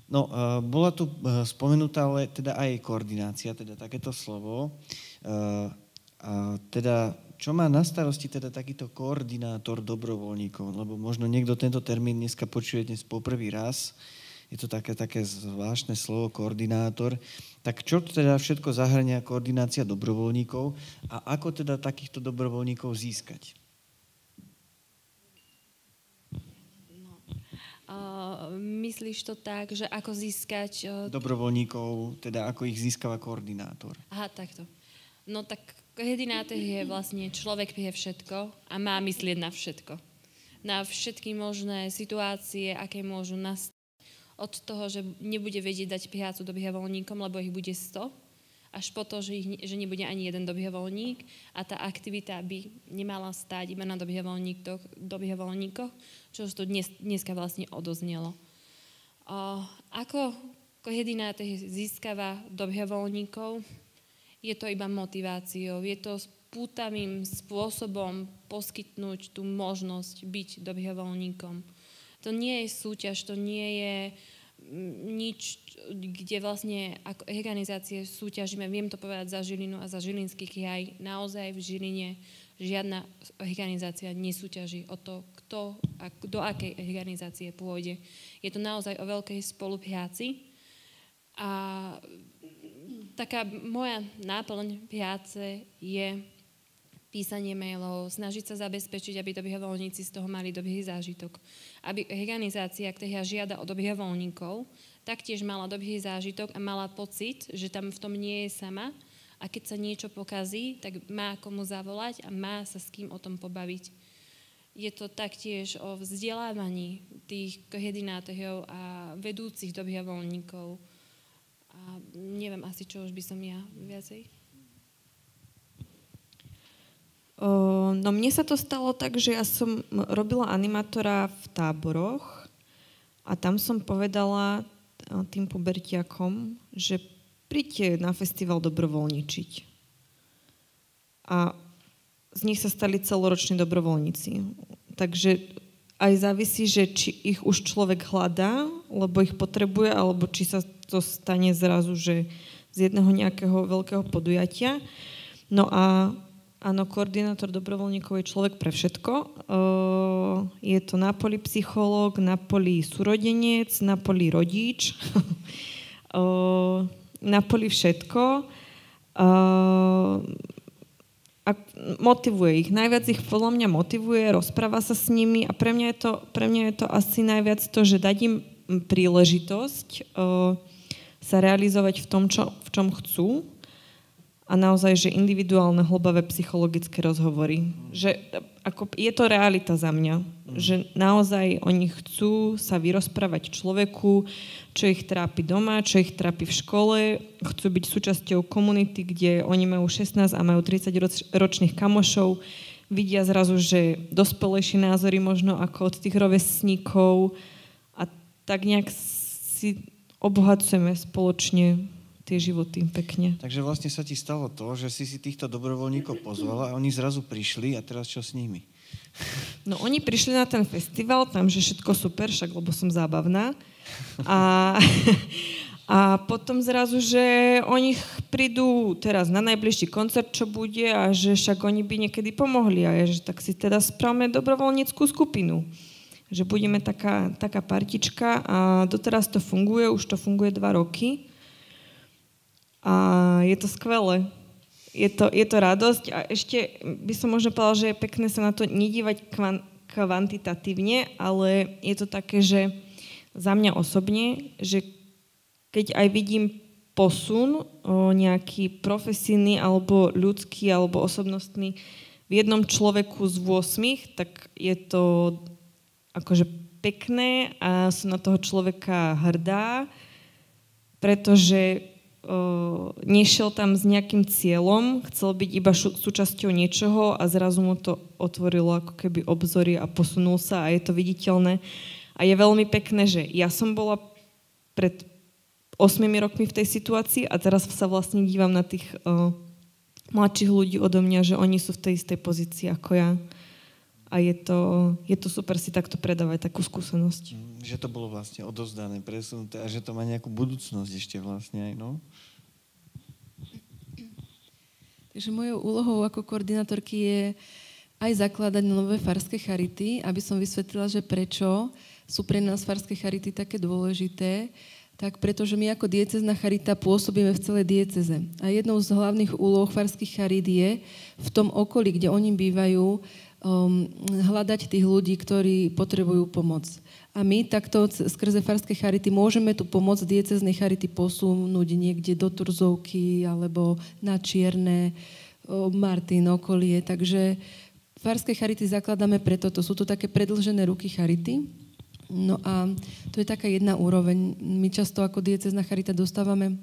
No, bola tu spomenutá ale teda aj koordinácia, teda takéto slovo. A teda, čo má na starosti teda takýto koordinátor dobrovoľníkov? Lebo možno niekto tento termín dneska počuje dnes poprvý raz. Je to také zvláštne slovo koordinátor. Tak čo teda všetko zahrania koordinácia dobrovoľníkov a ako teda takýchto dobrovoľníkov získať? Myslíš to tak, že ako získať... Dobrovoľníkov, teda ako ich získava koordinátor. Aha, takto. No tak koordinátor je vlastne človek vie všetko a má myslieť na všetko. Na všetky možné situácie, aké môžu nastať. Od toho, že nebude vedieť dať prácu dobrovoľníkom, lebo ich bude 100, až po to, že nebude ani jeden dobrovoľník a tá aktivita by nemala stáť iba na dobrovoľníkoch, čo tu dneska vlastne odoznelo. Ako koordinátor získava dobrovoľníkov, je to iba motiváciou, je to spútavým spôsobom poskytnúť tú možnosť byť dobrovoľníkom. To nie je súťaž, to nie je nič, kde vlastne ako organizácie súťažíme. Viem to povedať za Žilinu a za Žilinský kraj. Naozaj v Žiline žiadna organizácia nesúťaží o to, kto a do akej organizácie pôjde. Je to naozaj o veľkej spolupráci a taká moja náplň práce je písanie mailov, snažiť sa zabezpečiť, aby dobrovoľníci z toho mali dobrý zážitok. Aby organizácia, ktorá žiada o dobrovoľníkov, taktiež mala dobrý zážitok a mala pocit, že tam v tom nie je sama a keď sa niečo pokazí, tak má komu zavolať a má sa s kým o tom pobaviť. Je to taktiež o vzdelávaní tých koordinátorov a vedúcich dobrovoľníkov. A neviem asi, čo už by som ja viacej. No mne sa to stalo tak, že ja som robila animátora v táboroch a tam som povedala tým pubertiakom, že príďte na festival dobrovoľničiť. A z nich sa stali celoroční dobrovoľníci. Takže aj závisí, že či ich už človek hľadá, lebo ich potrebuje, alebo či sa to stane zrazu, že z jedného nejakého veľkého podujatia. No a áno, koordinátor dobrovoľníkov je človek pre všetko. Je to na poli psychológ, na poli súrodenec, na poli rodič, na poli všetko. A motivuje ich. Najviac ich podľa mňa motivuje, rozpráva sa s nimi a pre mňa je to asi najviac to, že dať im príležitosť sa realizovať v tom, v čom chcú. A naozaj, že individuálne, hlbavé psychologické rozhovory. Že je to realita za mňa. Že naozaj oni chcú sa vyrozprávať človeku, čo ich trápi doma, čo ich trápi v škole. Chcú byť súčasťou komunity, kde oni majú 16 a majú 30 ročných kamošov. Vidia zrazu, že dospelejšie názory možno ako od tých rovesníkov. A tak nejak si obohacujeme spoločne tie životy pekne. Takže vlastne sa ti stalo to, že si týchto dobrovoľníkov pozvala a oni zrazu prišli a teraz čo s nimi? No oni prišli na ten festival, tam že všetko super, však lebo som zábavná. A potom zrazu, že oni prídu teraz na najbližší koncert, čo bude a že však oni by niekedy pomohli a že tak si teda spravme dobrovoľníckú skupinu. Že budeme taká partička a doteraz to funguje, už to funguje 2 roky. A je to skvelé. Je to radosť a ešte by som možno povedala, že je pekné sa na to nedívať kvantitatívne, ale je to také, že za mňa osobne, že keď aj vidím posun nejaký profesijný alebo ľudský alebo osobnostný v jednom človeku z 8, tak je to akože pekné a som na toho človeka hrdá, pretože nešiel tam s nejakým cieľom, chcel byť iba súčasťou niečoho a zrazu mu to otvorilo ako keby obzory a posunul sa a je to viditeľné. A je veľmi pekné, že ja som bola pred 8 rokmi v tej situácii a teraz sa vlastne dívam na tých mladších ľudí odo mňa, že oni sú v tej istej pozícii ako ja. A je to super si takto predávať takú skúsenosť. Že to bolo vlastne odovzdané, presunuté a že to má nejakú budúcnosť ešte vlastne aj, no? Takže mojou úlohou ako koordinátorky je aj zakladať nové farské charity, aby som vysvetlila, že prečo sú pre nás farské charity také dôležité, tak pretože my ako diecézna charita pôsobíme v celej diecéze. A jednou z hlavných úloh farských charít je v tom okolí, kde oni bývajú, hľadať tých ľudí, ktorí potrebujú pomoc. A my takto skrze farské charity môžeme tú pomoc diecéznej charity posunúť niekde do Turzovky alebo na Čierne, Martin, okolie. Takže farské charity zakladáme preto. To sú to také predĺžené ruky charity. No a to je taká jedna úroveň. My často ako diecézna charita dostávame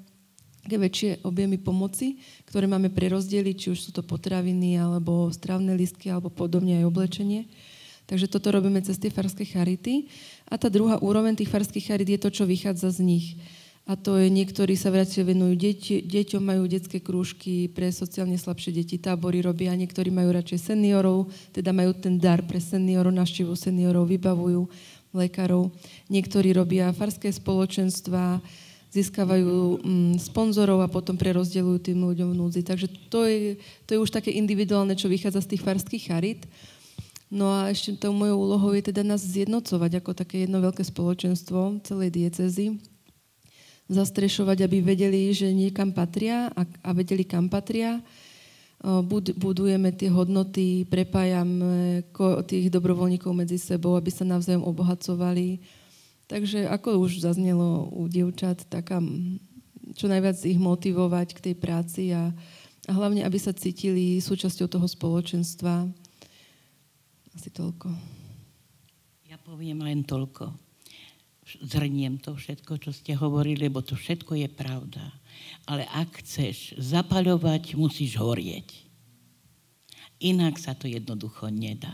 väčšie objemy pomoci, ktoré máme prerozdeliť, či už sú to potraviny, alebo stravné lístky, alebo podobne aj oblečenie. Takže toto robíme cez tie farské charity. A tá druhá úroveň tých farských charit je to, čo vychádza z nich. A to je, niektorí sa radšej venujú deťom, majú detské krúžky pre sociálne slabšie deti, tábory robia, niektorí majú radšej seniorov, teda majú ten dar pre seniorov, návštevu seniorov, vybavujú lekárov. Niektorí robia farské spoločenstva, získavajú sponzorov a potom prerozdeľujú tým ľuďom v núdzi. Takže to je už také individuálne, čo vychádza z tých farských charit. No a ešte tou mojou úlohou je teda nás zjednocovať ako také jedno veľké spoločenstvo celej diecézy. zastrešovať, aby vedeli, že niekam patria a vedeli, kam patria. Budujeme tie hodnoty, prepájame tých dobrovoľníkov medzi sebou, aby sa navzájom obohacovali. Takže ako už zaznelo u dievčat, taká čo najviac ich motivovať k tej práci a hlavne, aby sa cítili súčasťou toho spoločenstva. Asi toľko. Ja poviem len toľko. Zhrniem to všetko, čo ste hovorili, lebo to všetko je pravda. Ale ak chceš zapaľovať, musíš horieť. Inak sa to jednoducho nedá.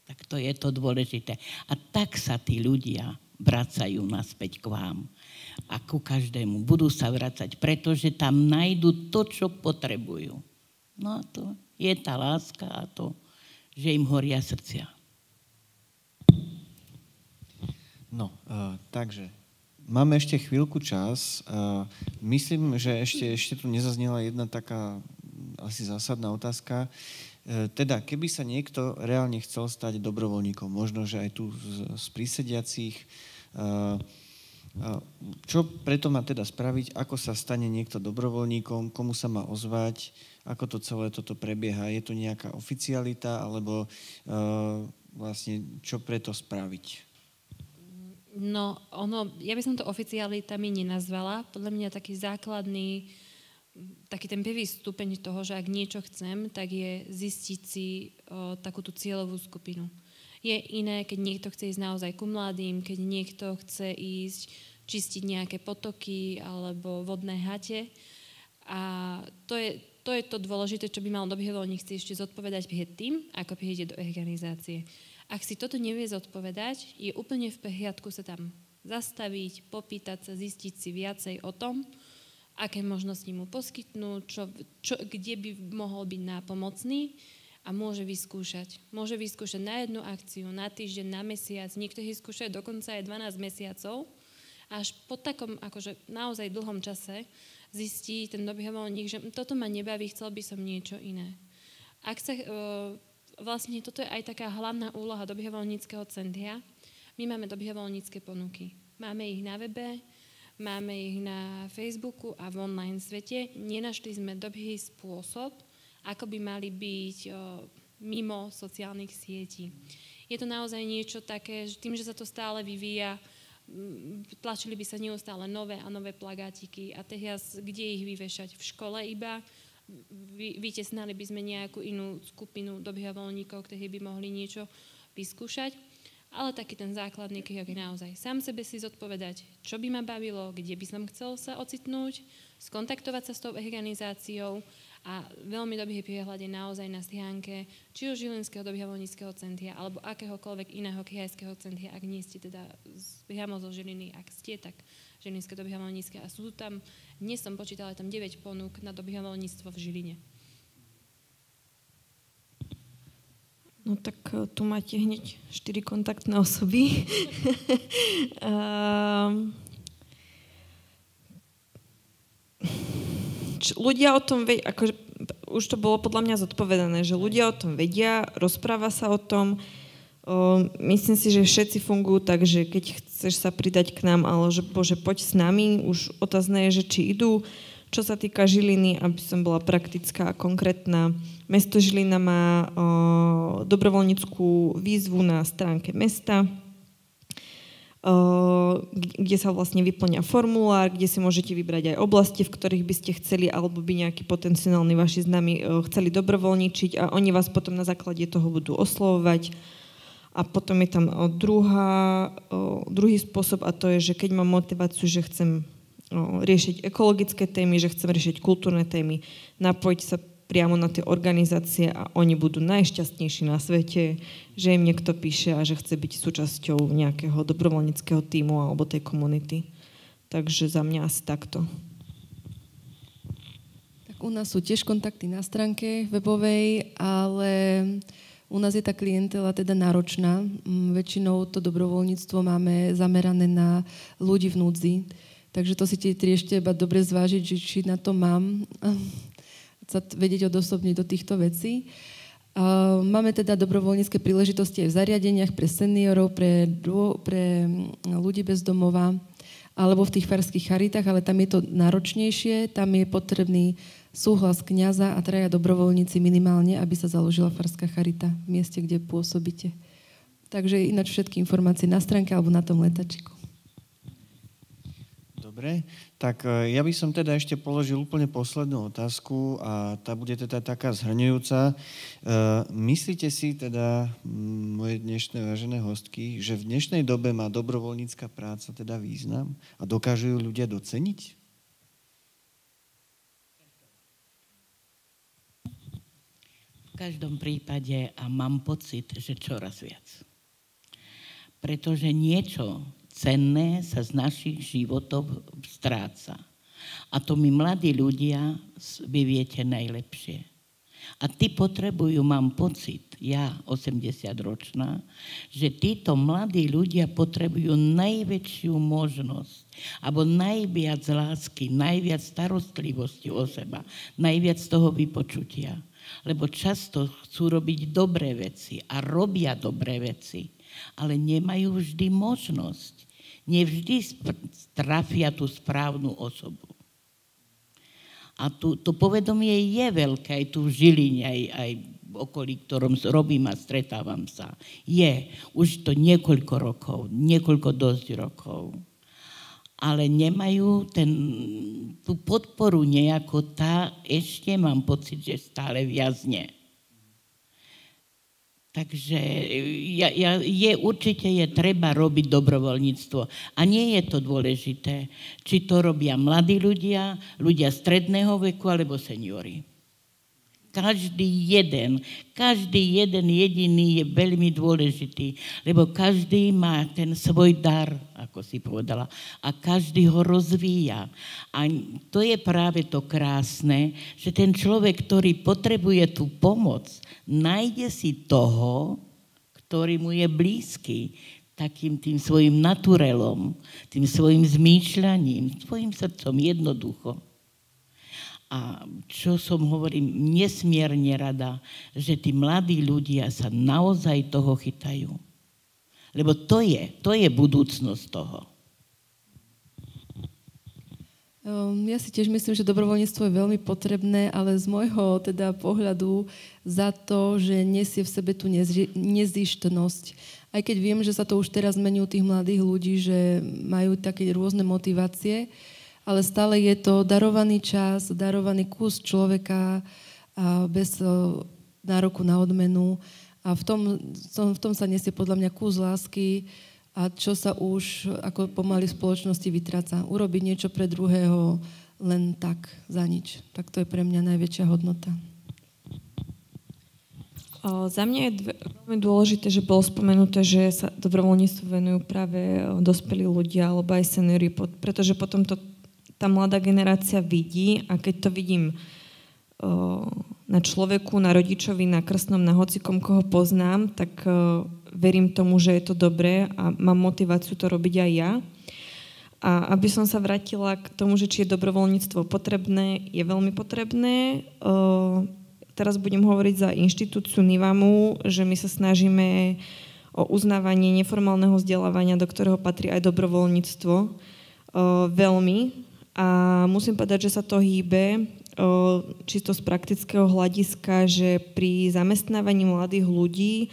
Tak to je to dôležité. A tak sa tí ľudia vracajú naspäť k vám. A ku každému budú sa vracať, pretože tam nájdu to, čo potrebujú. No a to je tá láska a to, že im horia srdcia. No, takže máme ešte chvíľku čas. Myslím, že ešte tu nezaznela jedna taká asi zásadná otázka. Teda, keby sa niekto reálne chcel stať dobrovoľníkom, možno, že aj tu z prísediacich, čo preto má teda spraviť, ako sa stane niekto dobrovoľníkom, komu sa má ozvať, ako to celé toto prebieha, je to nejaká oficialita, alebo vlastne čo preto spraviť? No, ja by som to oficialitami nenazvala. Podľa mňa taký základný, taký ten prvý stupeň toho, že ak niečo chcem, tak je zistiť si takúto cieľovú skupinu. Je iné, keď niekto chce ísť naozaj ku mladým, keď niekto chce ísť čistiť nejaké potoky alebo vodné hate. A to je to dôležité, čo by mal dobrovoľník si ešte zodpovedať pred tým, ako príde do organizácie. Ak si toto nevie zodpovedať, je úplne v poriadku sa tam zastaviť, popýtať sa, zistiť si viacej o tom, aké možnosti mu poskytnú, kde by mohol byť nápomocný a môže vyskúšať. Môže vyskúšať na jednu akciu, na týždeň, na mesiac, niektorí skúšajú dokonca aj 12 mesiacov. Až po takom akože naozaj dlhom čase zistí ten dobrovoľník, že toto ma nebaví, chcel by som niečo iné. Ak sa... Vlastne toto je aj taká hlavná úloha dobrovoľníckeho centra. My máme dobrovoľnícke ponuky. Máme ich na webe, máme ich na Facebooku a v online svete. Nenašli sme dobrý spôsob, ako by mali byť mimo sociálnych sietí. Je to naozaj niečo také, že tým, že sa to stále vyvíja, tlačili by sa neustále nové a nové plagátiky a teraz, kde ich vyvešať? V škole iba? Vytesnali by sme nejakú inú skupinu dobrovoľníkov, ktorí by mohli niečo vyskúšať. Ale taký ten základný krok je naozaj sám sebe si zodpovedať, čo by ma bavilo, kde by som chcel sa ocitnúť, skontaktovať sa s tou organizáciou a veľmi dobrý priehľad je naozaj na stránke či už Žilinského dobrovoľníckeho centra alebo akéhokoľvek iného krajského centra, ak nie ste teda priamo zo Žiliny, ak ste, tak Žilinské dobrovoľnícke a sú tam, dnes som počítala tam 9 ponúk na dobrovoľníctvo v Žiline. No tak tu máte hneď 4 kontaktné osoby. Ľudia o tom vedia, akože už to bolo podľa mňa zodpovedané, že ľudia o tom vedia, rozpráva sa o tom. Myslím si, že všetci fungujú tak, že keď chceš sa pridať k nám, ale že bože, poď s nami, už otázne je, že či idú. Čo sa týka Žiliny, aby som bola praktická a konkrétna, mesto Žilina má dobrovoľníckú výzvu na stránke mesta, kde sa vlastne vyplňa formulár, kde si môžete vybrať aj oblasti, v ktorých by ste chceli, alebo by nejakí potenciálni vaši známi chceli dobrovoľničiť a oni vás potom na základe toho budú oslovovať. A potom je tam druhý spôsob a to je, že keď mám motiváciu, že chcem riešiť ekologické témy, že chcem riešiť kultúrne témy, napojiť sa priamo na tie organizácie a oni budú najšťastnejší na svete, že im niekto píše a že chce byť súčasťou nejakého dobrovoľníckeho tímu alebo tej komunity. Takže za mňa asi takto. Tak u nás sú tiež kontakty na stránke webovej, ale u nás je tá klientela teda náročná. Väčšinou to dobrovoľníctvo máme zamerané na ľudí v núdzi. Takže to si ešte iba dobre zvážiť, že či na to mám sa vedieť odosobniť do týchto vecí. Máme teda dobrovoľnícke príležitosti aj v zariadeniach pre seniorov, pre ľudí bez domova alebo v tých farských charitách, ale tam je to náročnejšie, tam je potrebný súhlas kňaza a traja dobrovoľníci minimálne, aby sa založila farská charita v mieste, kde pôsobíte. Takže ináč všetky informácie na stránke alebo na tom letačiku. Dobre, tak ja by som teda ešte položil úplne poslednú otázku a tá bude teda taká zhrňujúca. Myslíte si teda, moje dnešné vážené hostky, že v dnešnej dobe má dobrovoľnícka práca teda význam a dokážu ju ľudia doceniť? V každom prípade a mám pocit, že čoraz viac. Pretože niečo cenné sa z našich životov stráca. A to my mladí ľudia vy viete najlepšie. A tí potrebujú, mám pocit, ja 80-ročná, že títo mladí ľudia potrebujú najväčšiu možnosť, alebo najviac lásky, najviac starostlivosti o seba, najviac toho vypočutia. Lebo často chcú robiť dobré veci a robia dobré veci, ale nemajú vždy možnosť. Nevždy trafia tú správnu osobu. A to povedomie je veľké, aj tu v Žiline, aj v okolí, ktorom robím a stretávam sa. Je už to niekoľko rokov, niekoľko dosť rokov. Ale nemajú tú podporu nejako tá, ešte mám pocit, že stále viazne. Takže určite je treba robiť dobrovoľníctvo. A nie je to dôležité, či to robia mladí ľudia, ľudia stredného veku alebo seniori. Každý jeden jediný je veľmi dôležitý, lebo každý má ten svoj dar, ako si povedala, a každý ho rozvíja. A to je práve to krásne, že ten človek, ktorý potrebuje tú pomoc, nájde si toho, ktorý mu je blízky, takým tým svojim naturelom, tým svojim zmýšľaním, svojim srdcom jednoducho. A čo som hovorím, nesmierne rada, že tí mladí ľudia sa naozaj toho chytajú. Lebo to je budúcnosť toho. Ja si tiež myslím, že dobrovoľníctvo je veľmi potrebné, ale z môjho teda pohľadu za to, že nesie v sebe tú nezištnosť. Aj keď viem, že sa to už teraz mení u tých mladých ľudí, že majú také rôzne motivácie, ale stále je to darovaný čas, darovaný kus človeka bez nároku na odmenu a v tom sa nesie podľa mňa kus lásky a čo sa už ako pomaly v spoločnosti vytráca. Urobiť niečo pre druhého len tak, za nič. Tak to je pre mňa najväčšia hodnota. Za mňa je veľmi dôležité, že bolo spomenuté, že sa dobrovoľníctvu venujú práve dospelí ľudia alebo aj seniori, pretože potom to tá mladá generácia vidí a keď to vidím na človeku, na rodičovi, na krstnom, na hocikom, koho poznám, tak verím tomu, že je to dobré a mám motiváciu to robiť aj ja. A aby som sa vrátila k tomu, že či je dobrovoľníctvo potrebné, je veľmi potrebné. Teraz budem hovoriť za inštitúciu NIVAMu, že my sa snažíme o uznávanie neformálneho vzdelávania, do ktorého patrí aj dobrovoľníctvo. Veľmi. A musím povedať, že sa to hýbe čisto z praktického hľadiska, že pri zamestnávaní mladých ľudí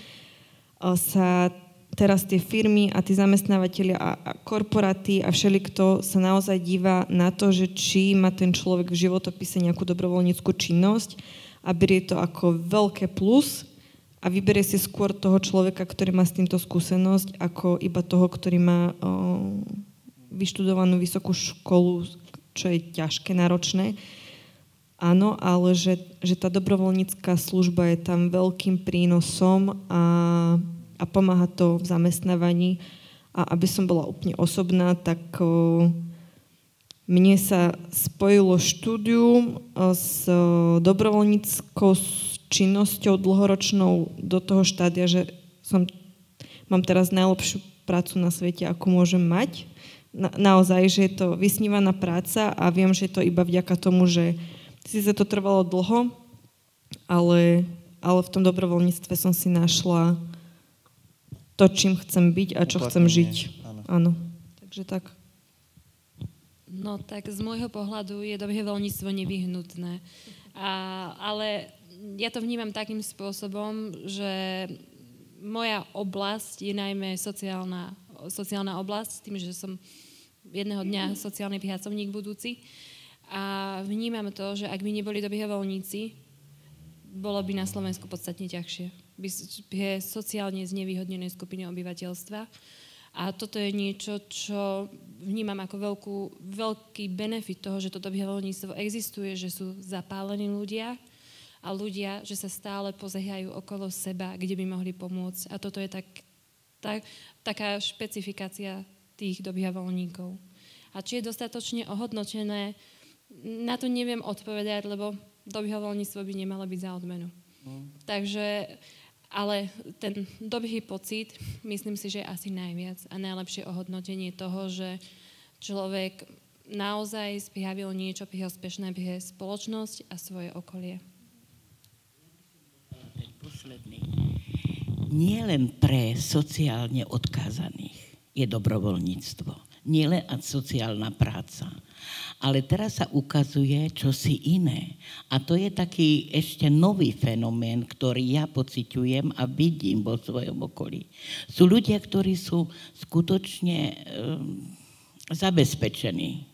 sa teraz tie firmy a tí zamestnávateľia a korporáty a všelikto sa naozaj díva na to, že či má ten človek v životopise nejakú dobrovoľníckú činnosť a berie to ako veľké plus a vyberie si skôr toho človeka, ktorý má s týmto skúsenosť, ako iba toho, ktorý má vyštudovanú vysokú školu, čo je ťažké, náročné. Áno, ale že tá dobrovoľnícka služba je tam veľkým prínosom a pomáha to v zamestnávaní. A aby som bola úplne osobná, tak mne sa spojilo štúdium s dobrovoľníckou činnosťou dlhoročnou do toho štádia, že mám teraz najlepšiu prácu na svete, ako môžem mať. Naozaj, že je to vysnívaná práca a viem, že je to iba vďaka tomu, že síce to trvalo dlho, ale v tom dobrovoľníctve som si našla to, čím chcem byť a čo chcem žiť. Áno. Takže tak. No tak z môjho pohľadu je dobrovoľníctvo nevyhnutné. Ale ja to vnímam takým spôsobom, že moja oblasť je najmä sociálna oblasť, tým, že som jedného dňa sociálny pracovník budúci. A vnímam to, že ak by neboli dobrovoľníci, bolo by na Slovensku podstatne ťažšie. By sociálne znevýhodnenej skupiny obyvateľstva. A toto je niečo, čo vnímam ako veľký benefit toho, že toto dobrovoľníctvo existuje, že sú zapálení ľudia a ľudia, že sa stále pozerajú okolo seba, kde by mohli pomôcť. A toto je taká špecifikácia tých dobrovoľníkov. A či je dostatočne ohodnotené, na to neviem odpovedať, lebo dobrovoľníctvo by nemalo byť za odmenu. Takže ale ten dobrý pocit, myslím si, že je asi najviac a najlepšie ohodnotenie toho, že človek naozaj spravil niečo prospešné pre spoločnosť a svoje okolie. Ten posledný. Nie len pre sociálne odkázaných je dobrovoľníctvo. Nie len sociálna práca. Ale teraz sa ukazuje čosi iné. A to je taký ešte nový fenomén, ktorý ja pociťujem a vidím vo svojom okolí. Sú ľudia, ktorí sú skutočne zabezpečení.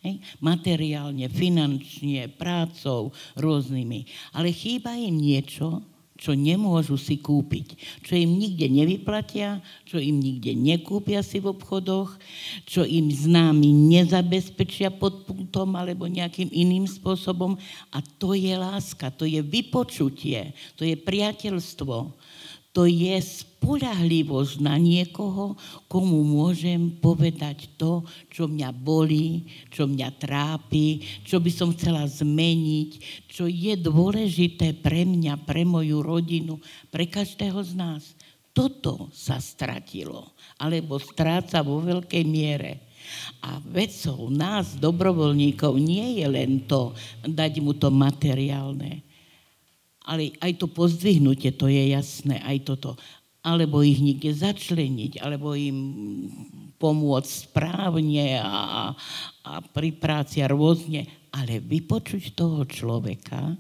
Hej? Materiálne, finančne, prácou, rôznymi. Ale chýba im niečo, čo nemôžu si kúpiť, čo im nikde nevyplatia, čo im nikde nekúpia si v obchodoch, čo im známi nezabezpečia pod pultom alebo nejakým iným spôsobom. A to je láska, to je vypočutie, to je priateľstvo, to je spoľahlivosť na niekoho, komu môžem povedať to, čo mňa bolí, čo mňa trápi, čo by som chcela zmeniť, čo je dôležité pre mňa, pre moju rodinu, pre každého z nás. Toto sa stratilo, alebo stráca vo veľkej miere. A vecou nás, dobrovoľníkov, nie je len to, dať mu to materiálne, ale aj to pozdvihnutie, to je jasné, aj toto. Alebo ich niekde začleniť, alebo im pomôcť správne a pri práci a rôzne. Ale vypočuť toho človeka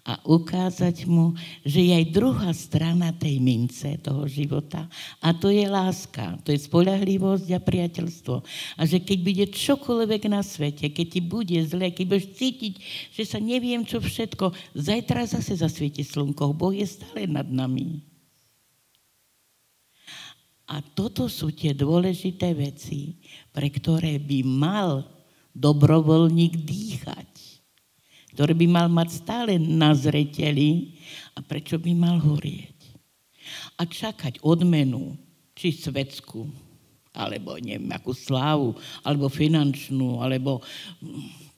a ukázať mu, že je aj druhá strana tej mince toho života a to je láska, to je spoľahlivosť a priateľstvo. A že keď bude čokoľvek na svete, keď ti bude zle, keď budeš cítiť, že sa neviem čo všetko, zajtra zase zasvieti slnko, Boh je stále nad nami. A toto sú tie dôležité veci, pre ktoré by mal dobrovoľník dýchať, ktorý by mal mať stále na zreteli a prečo by mal horieť. A čakať odmenu, či svetskú, alebo neviem, akú slávu, alebo finančnú, alebo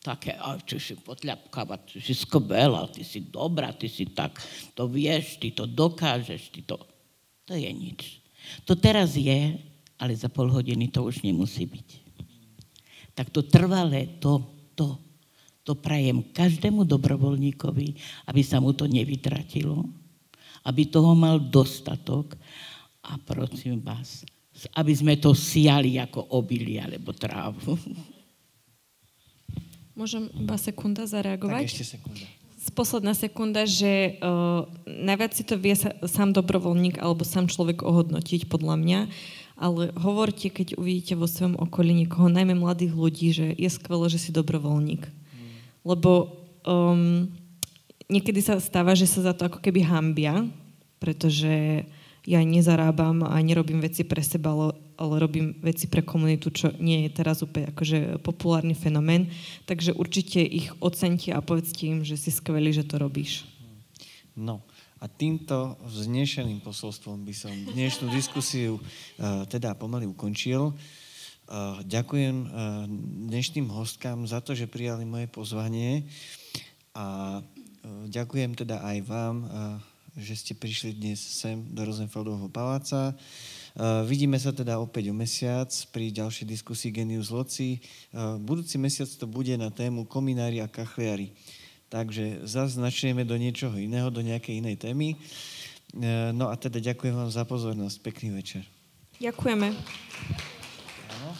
také, či si potľapkávať, ty si skvelá, ty si dobrá, ty si tak, to vieš, ty to dokážeš, ty to... To je nič. To teraz je, ale za pol hodiny to už nemusí byť. Tak to trvalé, to prajem každému dobrovoľníkovi, aby sa mu to nevytratilo, aby toho mal dostatok a prosím vás, aby sme to siali ako obilie alebo trávu. Môžem iba sekunda zareagovať? Tak ešte sekunda. Posledná sekunda, že najviac si to vie sám dobrovoľník alebo sám človek ohodnotiť podľa mňa, ale hovorte, keď uvidíte vo svojom okolí niekoho, najmä mladých ľudí, že je skvelé, že si dobrovoľník. Lebo niekedy sa stáva, že sa za to ako keby hanbia, pretože ja nezarábam a nerobím veci pre seba, ale robím veci pre komunitu, čo nie je teraz úplne akože populárny fenomén. Takže určite ich oceňte a povedzte im, že si skvelý, že to robíš. No a týmto vznešeným posolstvom by som dnešnú diskusiu teda pomaly ukončil. Ďakujem dnešným hostkám za to, že prijali moje pozvanie a ďakujem teda aj vám, že ste prišli dnes sem do Rosenfeldovho paláca. Vidíme sa teda opäť o mesiac pri ďalšej diskusii Genius Loci. Budúci mesiac to bude na tému kominári a kachliari. Takže zase načneme do niečoho iného, do nejakej inej témy. No a teda ďakujem vám za pozornosť. Pekný večer. Ďakujeme. Áno.